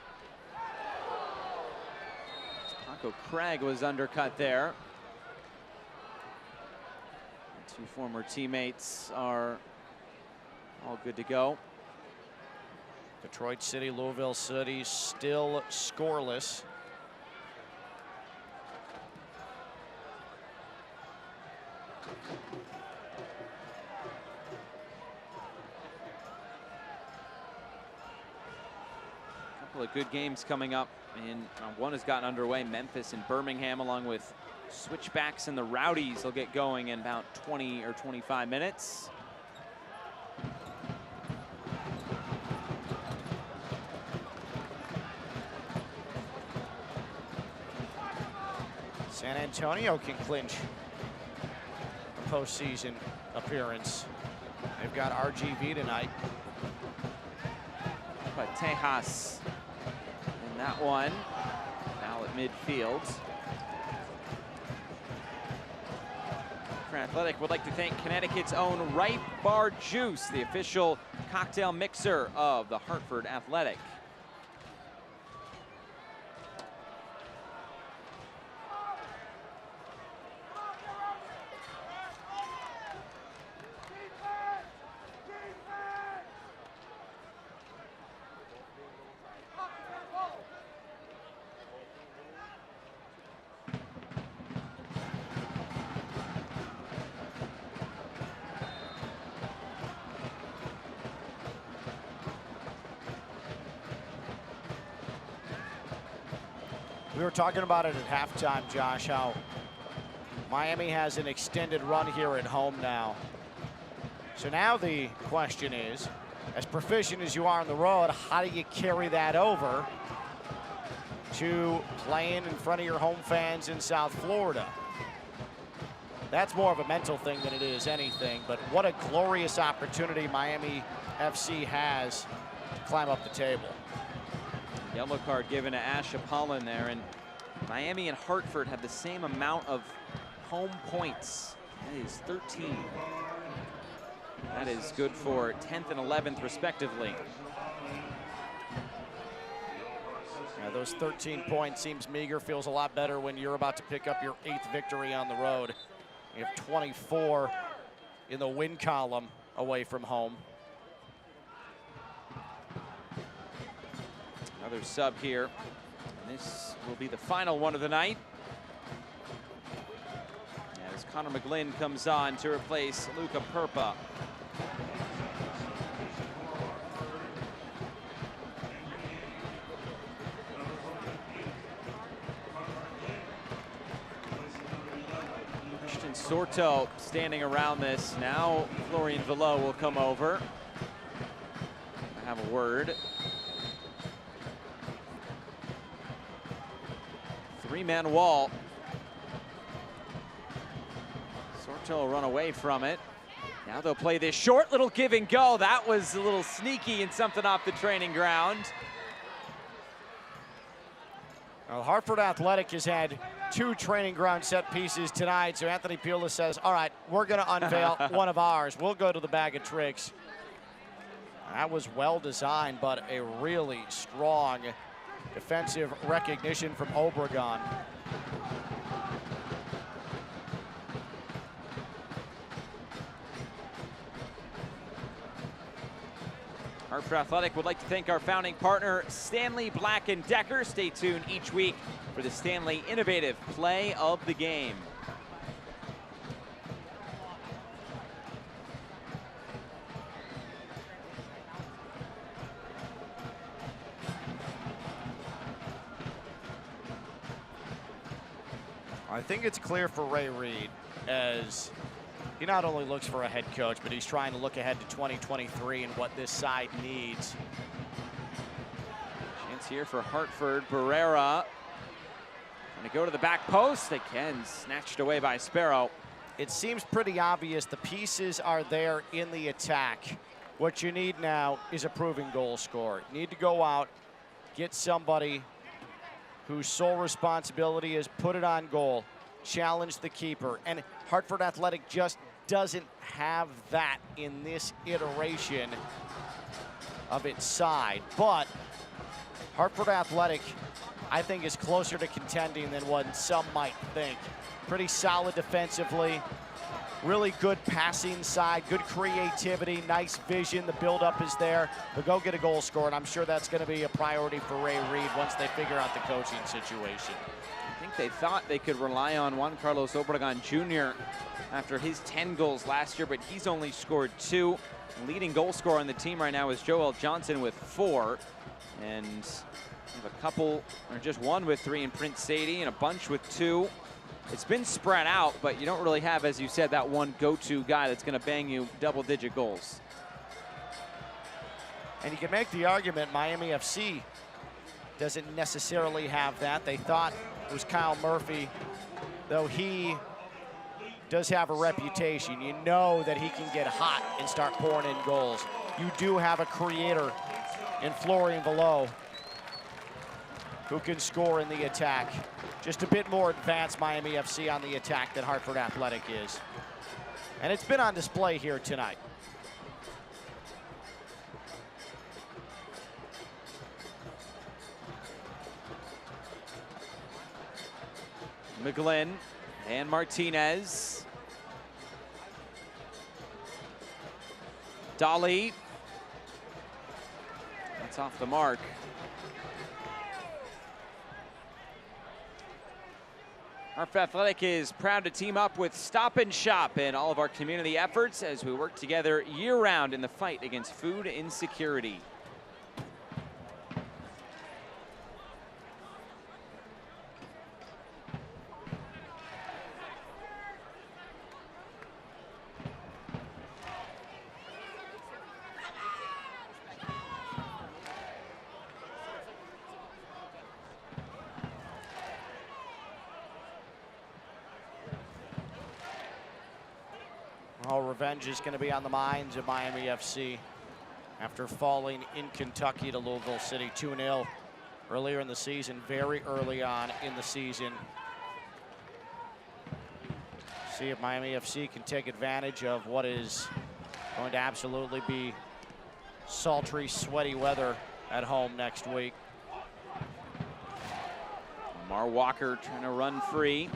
Paco Craig was undercut there. The 2 former teammates are all good to go. Detroit City, Louisville City still scoreless. Couple of good games coming up, and one has gotten underway. Memphis and Birmingham, along with Switchbacks and the Rowdies, will get going in about 20 or 25 minutes. San Antonio can clinch a postseason appearance. They've got RGV tonight. But Tejas in that one. Now at midfield. Athletic would like to thank Connecticut's own Ripe Bar Juice, the official cocktail mixer of the Hartford Athletic. We were talking about it at halftime, Josh, how Miami has an extended run here at home now. So now the question is, as proficient as you are on the road, how do you carry that over to playing in front of your home fans in South Florida? That's more of a mental thing than it is anything, but what a glorious opportunity Miami FC has to climb up the table. Yellow card given to Ash Apollon there, and Miami and Hartford have the same amount of home points. That is 13. That is good for 10th and 11th respectively. Yeah, those 13 points seems meager, feels a lot better when you're about to pick up your 8th victory on the road. You have 24 in the win column away from home. Another sub here. And this will be the final one of the night. As Connor McGlynn comes on to replace Luca Purpa. Christian Sorto standing around this. Now Florian Villot will come over. I have a word. Three-man wall. Sorto will run away from it. Now they'll play this short little give and go. That was a little sneaky and something off the training ground. Well, Hartford Athletic has had 2 training ground set pieces tonight, so Anthony Piola says, all right, we're going to unveil one of ours. We'll go to the bag of tricks. That was well designed, but a really strong defensive recognition from Obregon. Hartford Athletic would like to thank our founding partner, Stanley Black & Decker. Stay tuned each week for the Stanley Innovative Play of the Game. I think it's clear for Ray Reid as he not only looks for a head coach, but he's trying to look ahead to 2023 and what this side needs. Chance here for Hartford. Barrera going to go to the back post. Again, snatched away by Sparrow. It seems pretty obvious the pieces are there in the attack. What you need now is a proven goal scorer. You need to go out, get somebody whose sole responsibility is put it on goal, challenge the keeper. And Hartford Athletic just doesn't have that in this iteration of its side. But Hartford Athletic, I think, is closer to contending than what some might think. Pretty solid defensively, really good passing side, good creativity, nice vision. The buildup is there. But go get a goal scorer, and I'm sure that's going to be a priority for Ray Reid once they figure out the coaching situation. I think they thought they could rely on Juan Carlos Obregon Jr. after his 10 goals last year, but he's only scored 2. The leading goal scorer on the team right now is Joel Johnson with 4. And we have a couple, or just one with 3 in Prince Sadie and a bunch with 2. It's been spread out, but you don't really have, as you said, that one go-to guy that's going to bang you double-digit goals. And you can make the argument Miami FC doesn't necessarily have that. They thought it was Kyle Murphy though he does have a reputation. You know that he can get hot and start pouring in goals. You do have a creator in Florian Velo who can score in the attack. Just a bit more advanced Miami FC on the attack than Hartford Athletic is. And it's been on display here tonight. McGlynn and Martinez. Dolly. That's off the mark. Hartford Athletic is proud to team up with Stop and Shop in all of our community efforts as we work together year-round in the fight against food insecurity. Well, revenge is going to be on the minds of Miami FC after falling in Kentucky to Louisville City 2-0 earlier in the season, very early on in the season. See if Miami FC can take advantage of what is going to absolutely be sultry, sweaty weather at home next week. Lamar Walker trying to run free.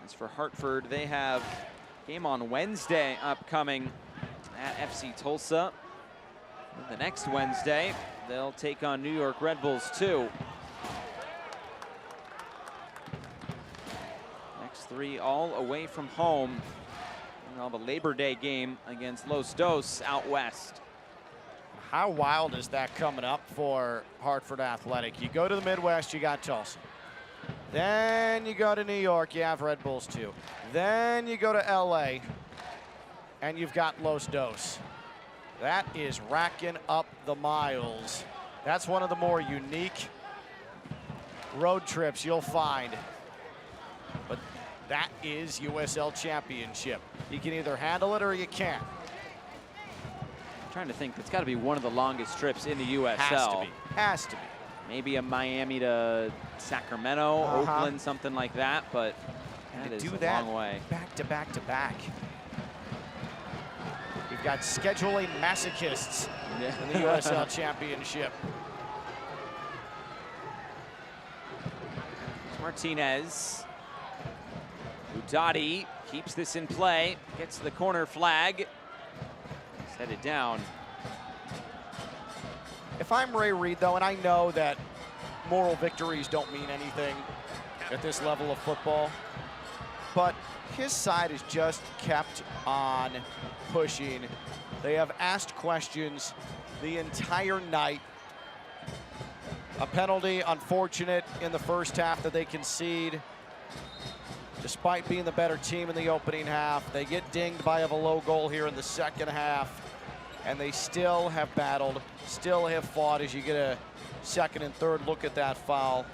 As for Hartford, they have a game on Wednesday upcoming at FC Tulsa. And the next Wednesday, they'll take on New York Red Bulls too. Next three all away from home. And they'll have a Labor Day game against Los Dos out west. How wild is that coming up for Hartford Athletic? You go to the Midwest, you got Tulsa. Then you go to New York, you have Red Bulls too. Then you go to LA, and you've got Los Dos. That is racking up the miles. That's one of the more unique road trips you'll find. But that is USL Championship. You can either handle it or you can't. I'm trying to think, it's got to be one of the longest trips in the USL. Has to be. Has to be. Maybe a Miami to Sacramento, Oakland, something like that, but that is a long way. Back to back to back. We've got scheduling masochists in the USL Championship. Martinez. Udati keeps this in play, gets the corner flag. He's headed down. If I'm Ray Reid, though, and I know that moral victories don't mean anything at this level of football, but his side has just kept on pushing. They have asked questions the entire night. A penalty, unfortunate in the first half that they concede. Despite being the better team in the opening half, they get dinged by a Velo goal here in the second half. And they still have battled, still have fought as you get a second and third look at that foul.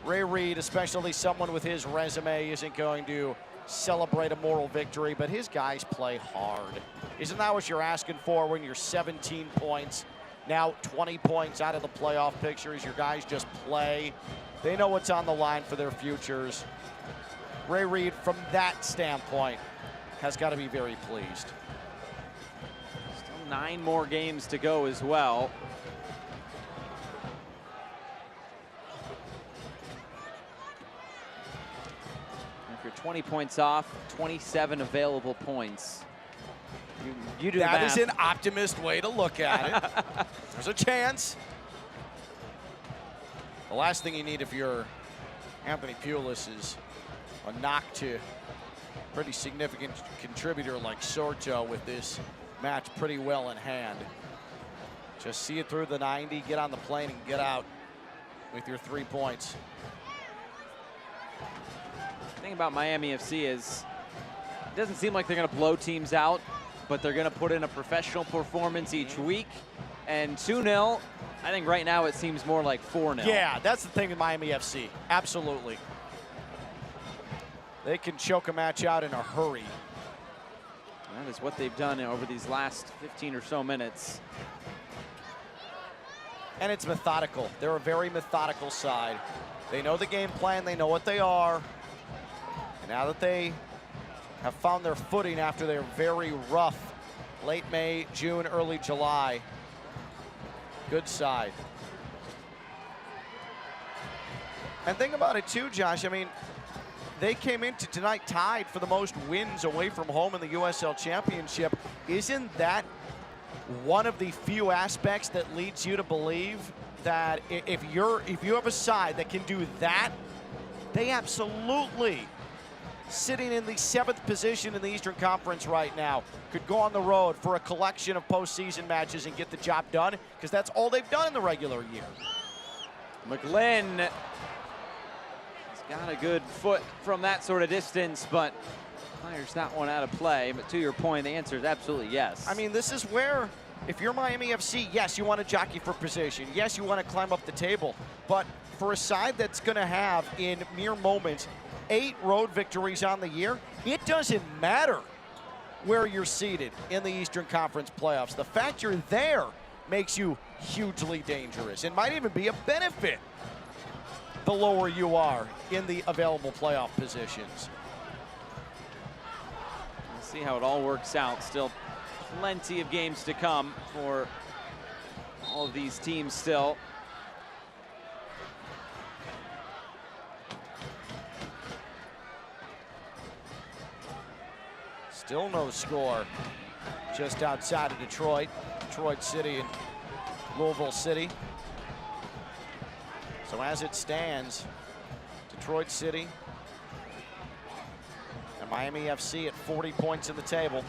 Ray Reid, especially someone with his resume, isn't going to celebrate a moral victory, but his guys play hard. Isn't that what you're asking for when you're 17 points, now 20 points out of the playoff picture as your guys just play? They know what's on the line for their futures. Ray Reid, from that standpoint, has got to be very pleased. 9 more games to go as well. If you're 20 points off, 27 available points. You do the math. That is an optimist way to look at it. There's a chance. The last thing you need if you're Anthony Pulis is a knock to a pretty significant contributor like Sorto with this match pretty well in hand. Just see it through the 90, get on the plane and get out with your 3 points. The thing about Miami FC is it doesn't seem like they're going to blow teams out, but they're going to put in a professional performance each week. And 2-0, I think right now it seems more like 4-0. Yeah, that's the thing with Miami FC. Absolutely. they can choke a match out in a hurry. That is what they've done over these last 15 or so minutes. And it's methodical. They're a very methodical side. They know the game plan, they know what they are. And now that they have found their footing after their very rough late May, June, early July, good side. And think about it too, Josh, I mean, they came into tonight tied for the most wins away from home in the USL Championship. Isn't that one of the few aspects that leads you to believe that if you have a side that can do that, they absolutely, sitting in the 7th position in the Eastern Conference right now, could go on the road for a collection of postseason matches and get the job done, because that's all they've done in the regular year. McGlynn has got a good foot from that sort of distance, but fires that one out of play. But to your point, the answer is absolutely yes. I mean, this is where, if you're Miami FC, yes, you want to jockey for position. Yes, you want to climb up the table. But for a side that's going to have, in mere moments, 8 road victories on the year, it doesn't matter where you're seated in the Eastern Conference playoffs. The fact you're there makes you hugely dangerous and might even be a benefit the lower you are in the available playoff positions. We'll see how it all works out. Still plenty of games to come for all of these teams still. Still no score just outside of Detroit. Detroit City and Louisville City. So as it stands, Detroit City and Miami FC at 40 points in the table.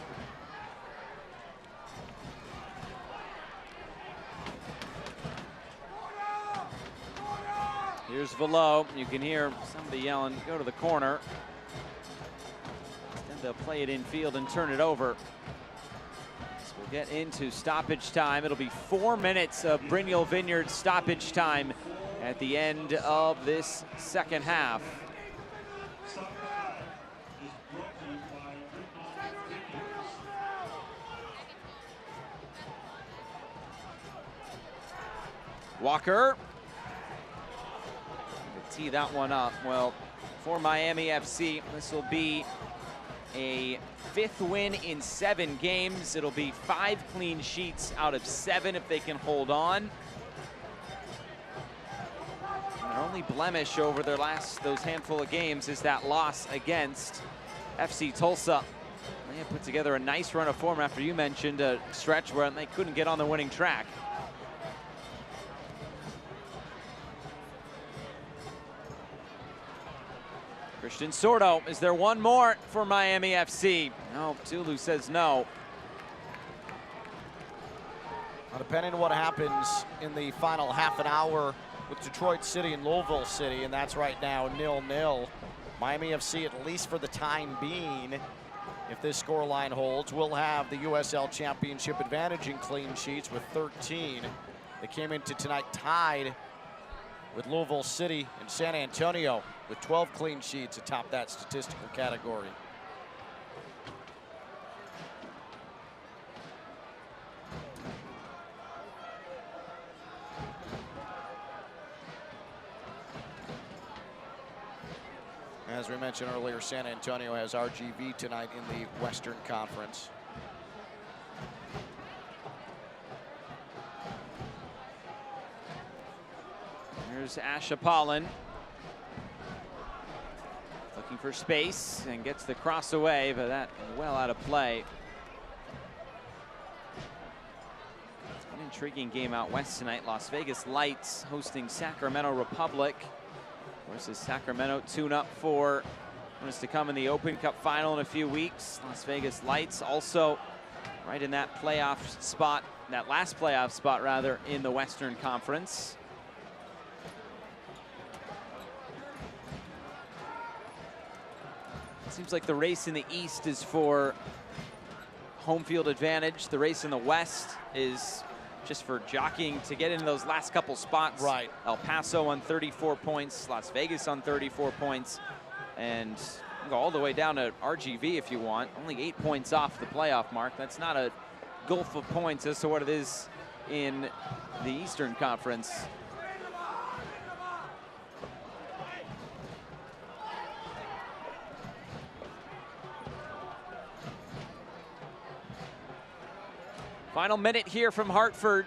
Here's Velo. You can hear somebody yelling, go to the corner. Then they'll play it infield and turn it over. So we'll get into stoppage time. It'll be 4 minutes of Brynjol Vineyard stoppage time at the end of this second half. Walker. Tee that one up. Well, for Miami FC, this will be a 5th win in 7 games. It'll be 5 clean sheets out of 7 if they can hold on. Their only blemish over those handful of games is that loss against FC Tulsa. They have put together a nice run of form after you mentioned a stretch where they couldn't get on the winning track. Christian Sordo, is there one more for Miami FC? No, Tulu says no. Well, depending on what happens in the final half an hour with Detroit City and Louisville City, and that's right now 0-0. Miami FC, at least for the time being, if this scoreline holds, will have the USL Championship advantage in clean sheets with 13. They came into tonight tied with Louisville City and San Antonio with 12 clean sheets atop that statistical category. As we mentioned earlier, San Antonio has RGV tonight in the Western Conference. Here's Asha Pollen. Looking for space and gets the cross away, but that well out of play. It's an intriguing game out west tonight. Las Vegas Lights hosting Sacramento Republic. Versus Sacramento tune-up for what is to come in the Open Cup final in a few weeks. Las Vegas Lights also right in that playoff spot, that last playoff spot rather, in the Western Conference. It seems like the race in the East is for home field advantage. The race in the West is just for jockeying to get into those last couple spots. Right. El Paso on 34 points, Las Vegas on 34 points, and Go all the way down to RGV if you want. Only 8 points off the playoff mark. That's not a gulf of points as to what it is in the Eastern Conference. Final minute here from Hartford.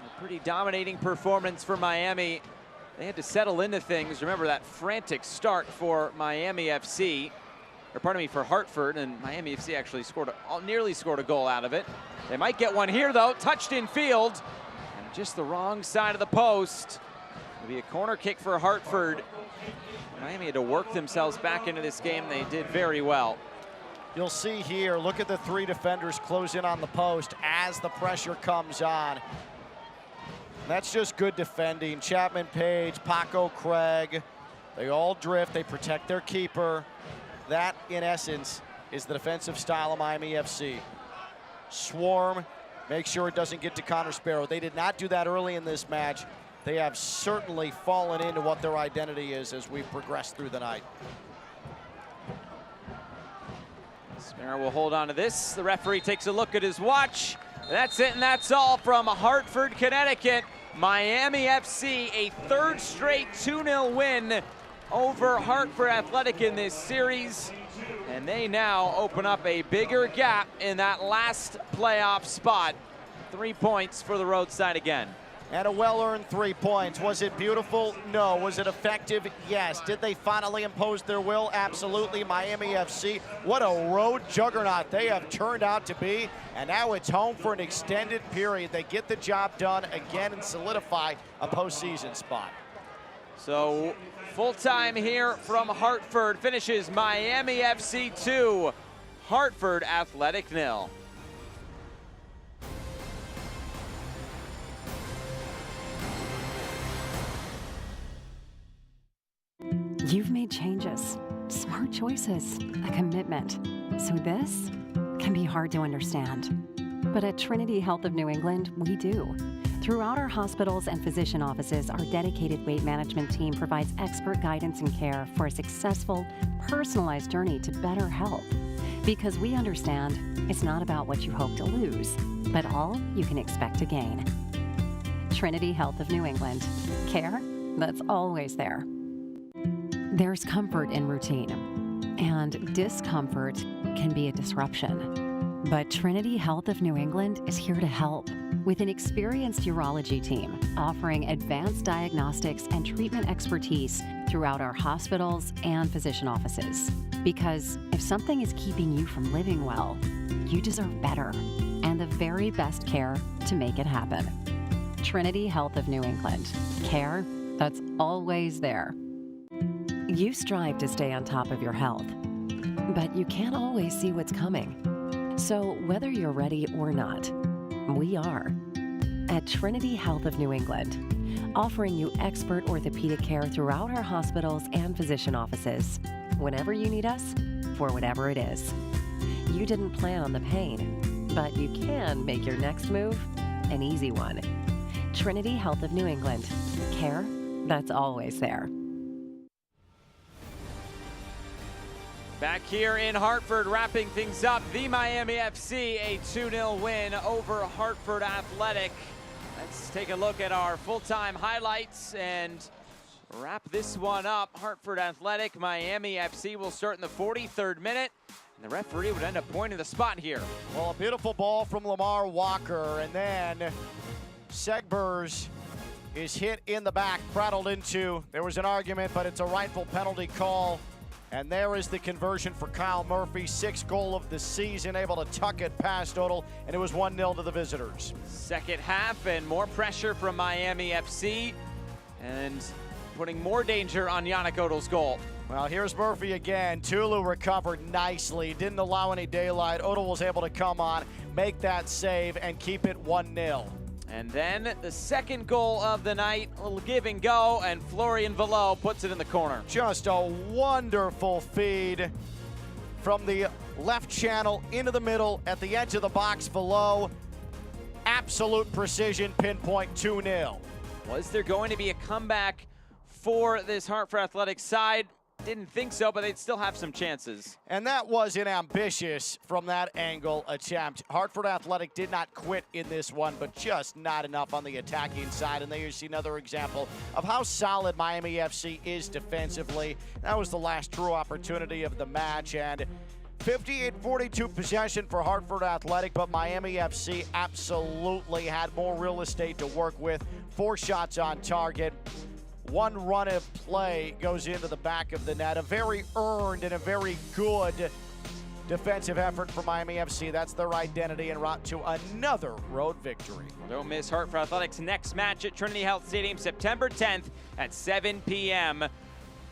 A pretty dominating performance for Miami. They had to settle into things. Remember that frantic start for Miami FC, or pardon me, for Hartford, and Miami FC actually nearly scored a goal out of it. They might get one here though, touched in field, and just the wrong side of the post. It'll be a corner kick for Hartford. Miami had to work themselves back into this game. They did very well. You'll see here, look at the 3 defenders close in on the post as the pressure comes on. That's just good defending. Chapman Page, Paco Craig, they all drift, they protect their keeper. That, in essence, is the defensive style of Miami FC. Swarm, make sure it doesn't get to Connor Sparrow. They did not do that early in this match. They have certainly fallen into what their identity is as we progress through the night. Sparrow will hold on to this. The referee takes a look at his watch. That's it, and that's all from Hartford, Connecticut. Miami FC, a 3rd straight 2-0 win over Hartford Athletic in this series. And they now open up a bigger gap in that last playoff spot. 3 points for the roadside again. And a well-earned 3 points. Was it beautiful? No. Was it effective? Yes. Did they finally impose their will? Absolutely. Miami FC, what a road juggernaut they have turned out to be. And now it's home for an extended period. They get the job done again and solidify a postseason spot. So full time here from Hartford. Finishes Miami FC 2, Hartford Athletic 0. You've made changes, smart choices, a commitment. So this can be hard to understand. But at Trinity Health of New England, we do. Throughout our hospitals and physician offices, our dedicated weight management team provides expert guidance and care for a successful, personalized journey to better health. Because we understand it's not about what you hope to lose, but all you can expect to gain. Trinity Health of New England. Care that's always there. There's comfort in routine, and discomfort can be a disruption. But Trinity Health of New England is here to help with an experienced urology team offering advanced diagnostics and treatment expertise throughout our hospitals and physician offices. Because if something is keeping you from living well, you deserve better and the very best care to make it happen. Trinity Health of New England. Care that's always there. You strive to stay on top of your health, but you can't always see what's coming. So whether you're ready or not, we are. At Trinity Health of New England, offering you expert orthopedic care throughout our hospitals and physician offices, whenever you need us, for whatever it is. You didn't plan on the pain, but you can make your next move an easy one. Trinity Health of New England. Care that's always there. Back here in Hartford, wrapping things up, the Miami FC, a 2-0 win over Hartford Athletic. Let's take a look at our full-time highlights and wrap this one up. Hartford Athletic, Miami FC will start in the 43rd minute, and the referee would end up pointing the spot here. Well, a beautiful ball from Lamar Walker, and then Segbers is hit in the back, prattled into. There was an argument, but it's a rightful penalty call. And there is the conversion for Kyle Murphy, 6th goal of the season, able to tuck it past Odell, and it was 1-0 to the visitors. Second half, and more pressure from Miami FC, and putting more danger on Yannick Odell's goal. Well, here's Murphy again. Tulu recovered nicely, didn't allow any daylight. Odell was able to come on, make that save, and keep it 1-0. And then the second goal of the night, a little give and go, and Florian Velo puts it in the corner. Just a wonderful feed from the left channel into the middle at the edge of the box below. Absolute precision, pinpoint, 2-0. Was there going to be a comeback for this Hartford Athletic side? Didn't think so, but they'd still have some chances. And that was an ambitious, from that angle, attempt. Hartford Athletic did not quit in this one, but just not enough on the attacking side. And there you see another example of how solid Miami FC is defensively. That was the last true opportunity of the match. And 58-42 possession for Hartford Athletic, but Miami FC absolutely had more real estate to work with. 4 shots on target. 1 run of play goes into the back of the net. A very earned and a very good defensive effort for Miami FC. That's their identity and route to another road victory. Don't miss Hartford Athletics' next match at Trinity Health Stadium, September 10th at 7 p.m.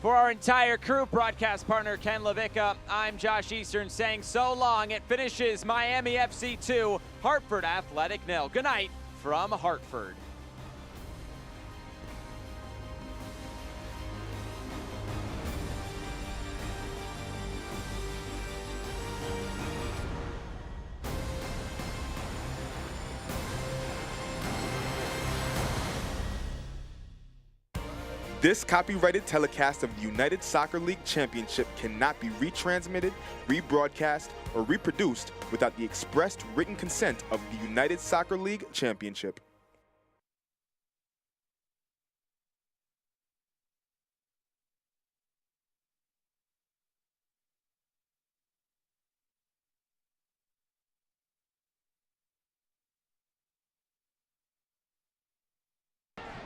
For our entire crew, broadcast partner Ken Levicka, I'm Josh Eastern saying so long. It finishes Miami FC 2, Hartford Athletic 0. Good night from Hartford. This copyrighted telecast of the United Soccer League Championship cannot be retransmitted, rebroadcast, or reproduced without the expressed written consent of the United Soccer League Championship.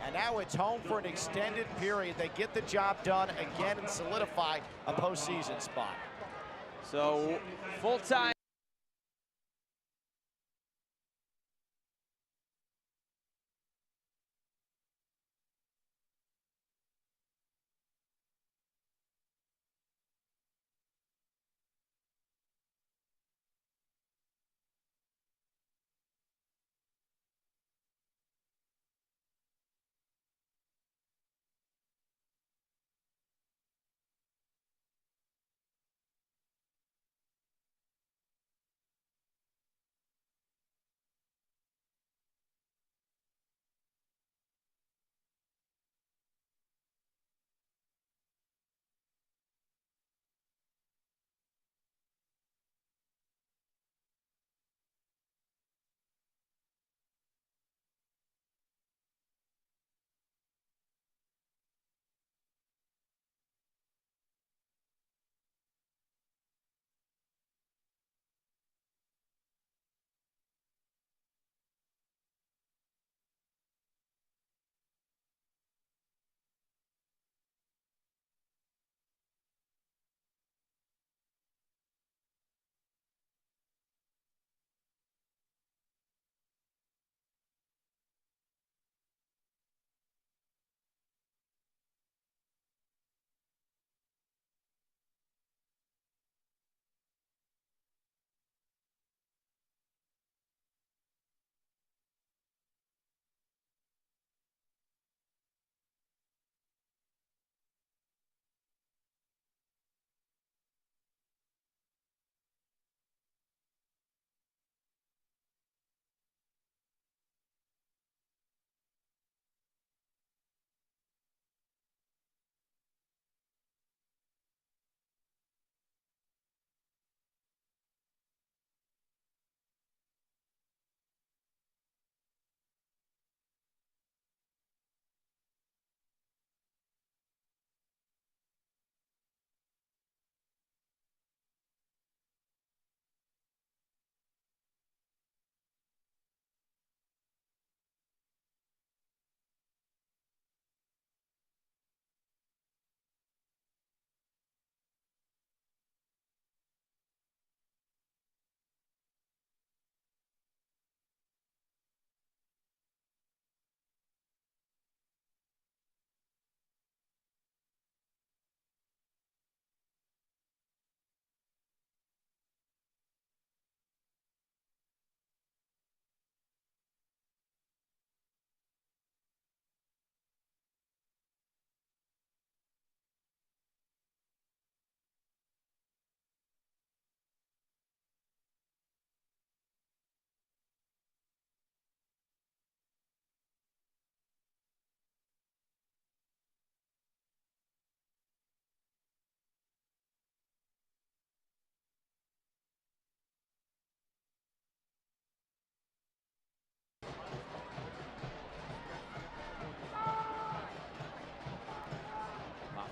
And now it's home for an extended period. They get the job done again and solidify a postseason spot. So full-time.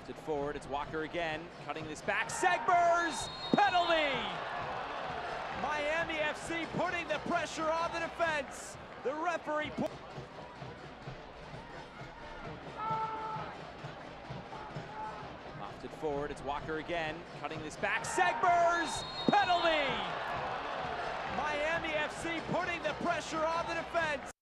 Lofted forward, it's Walker again, cutting this back. Segbers! Penalty! Miami FC putting the pressure on the defense. The referee. Lofted forward, it's Walker again, cutting this back. Segbers! Penalty! Miami FC putting the pressure on the defense.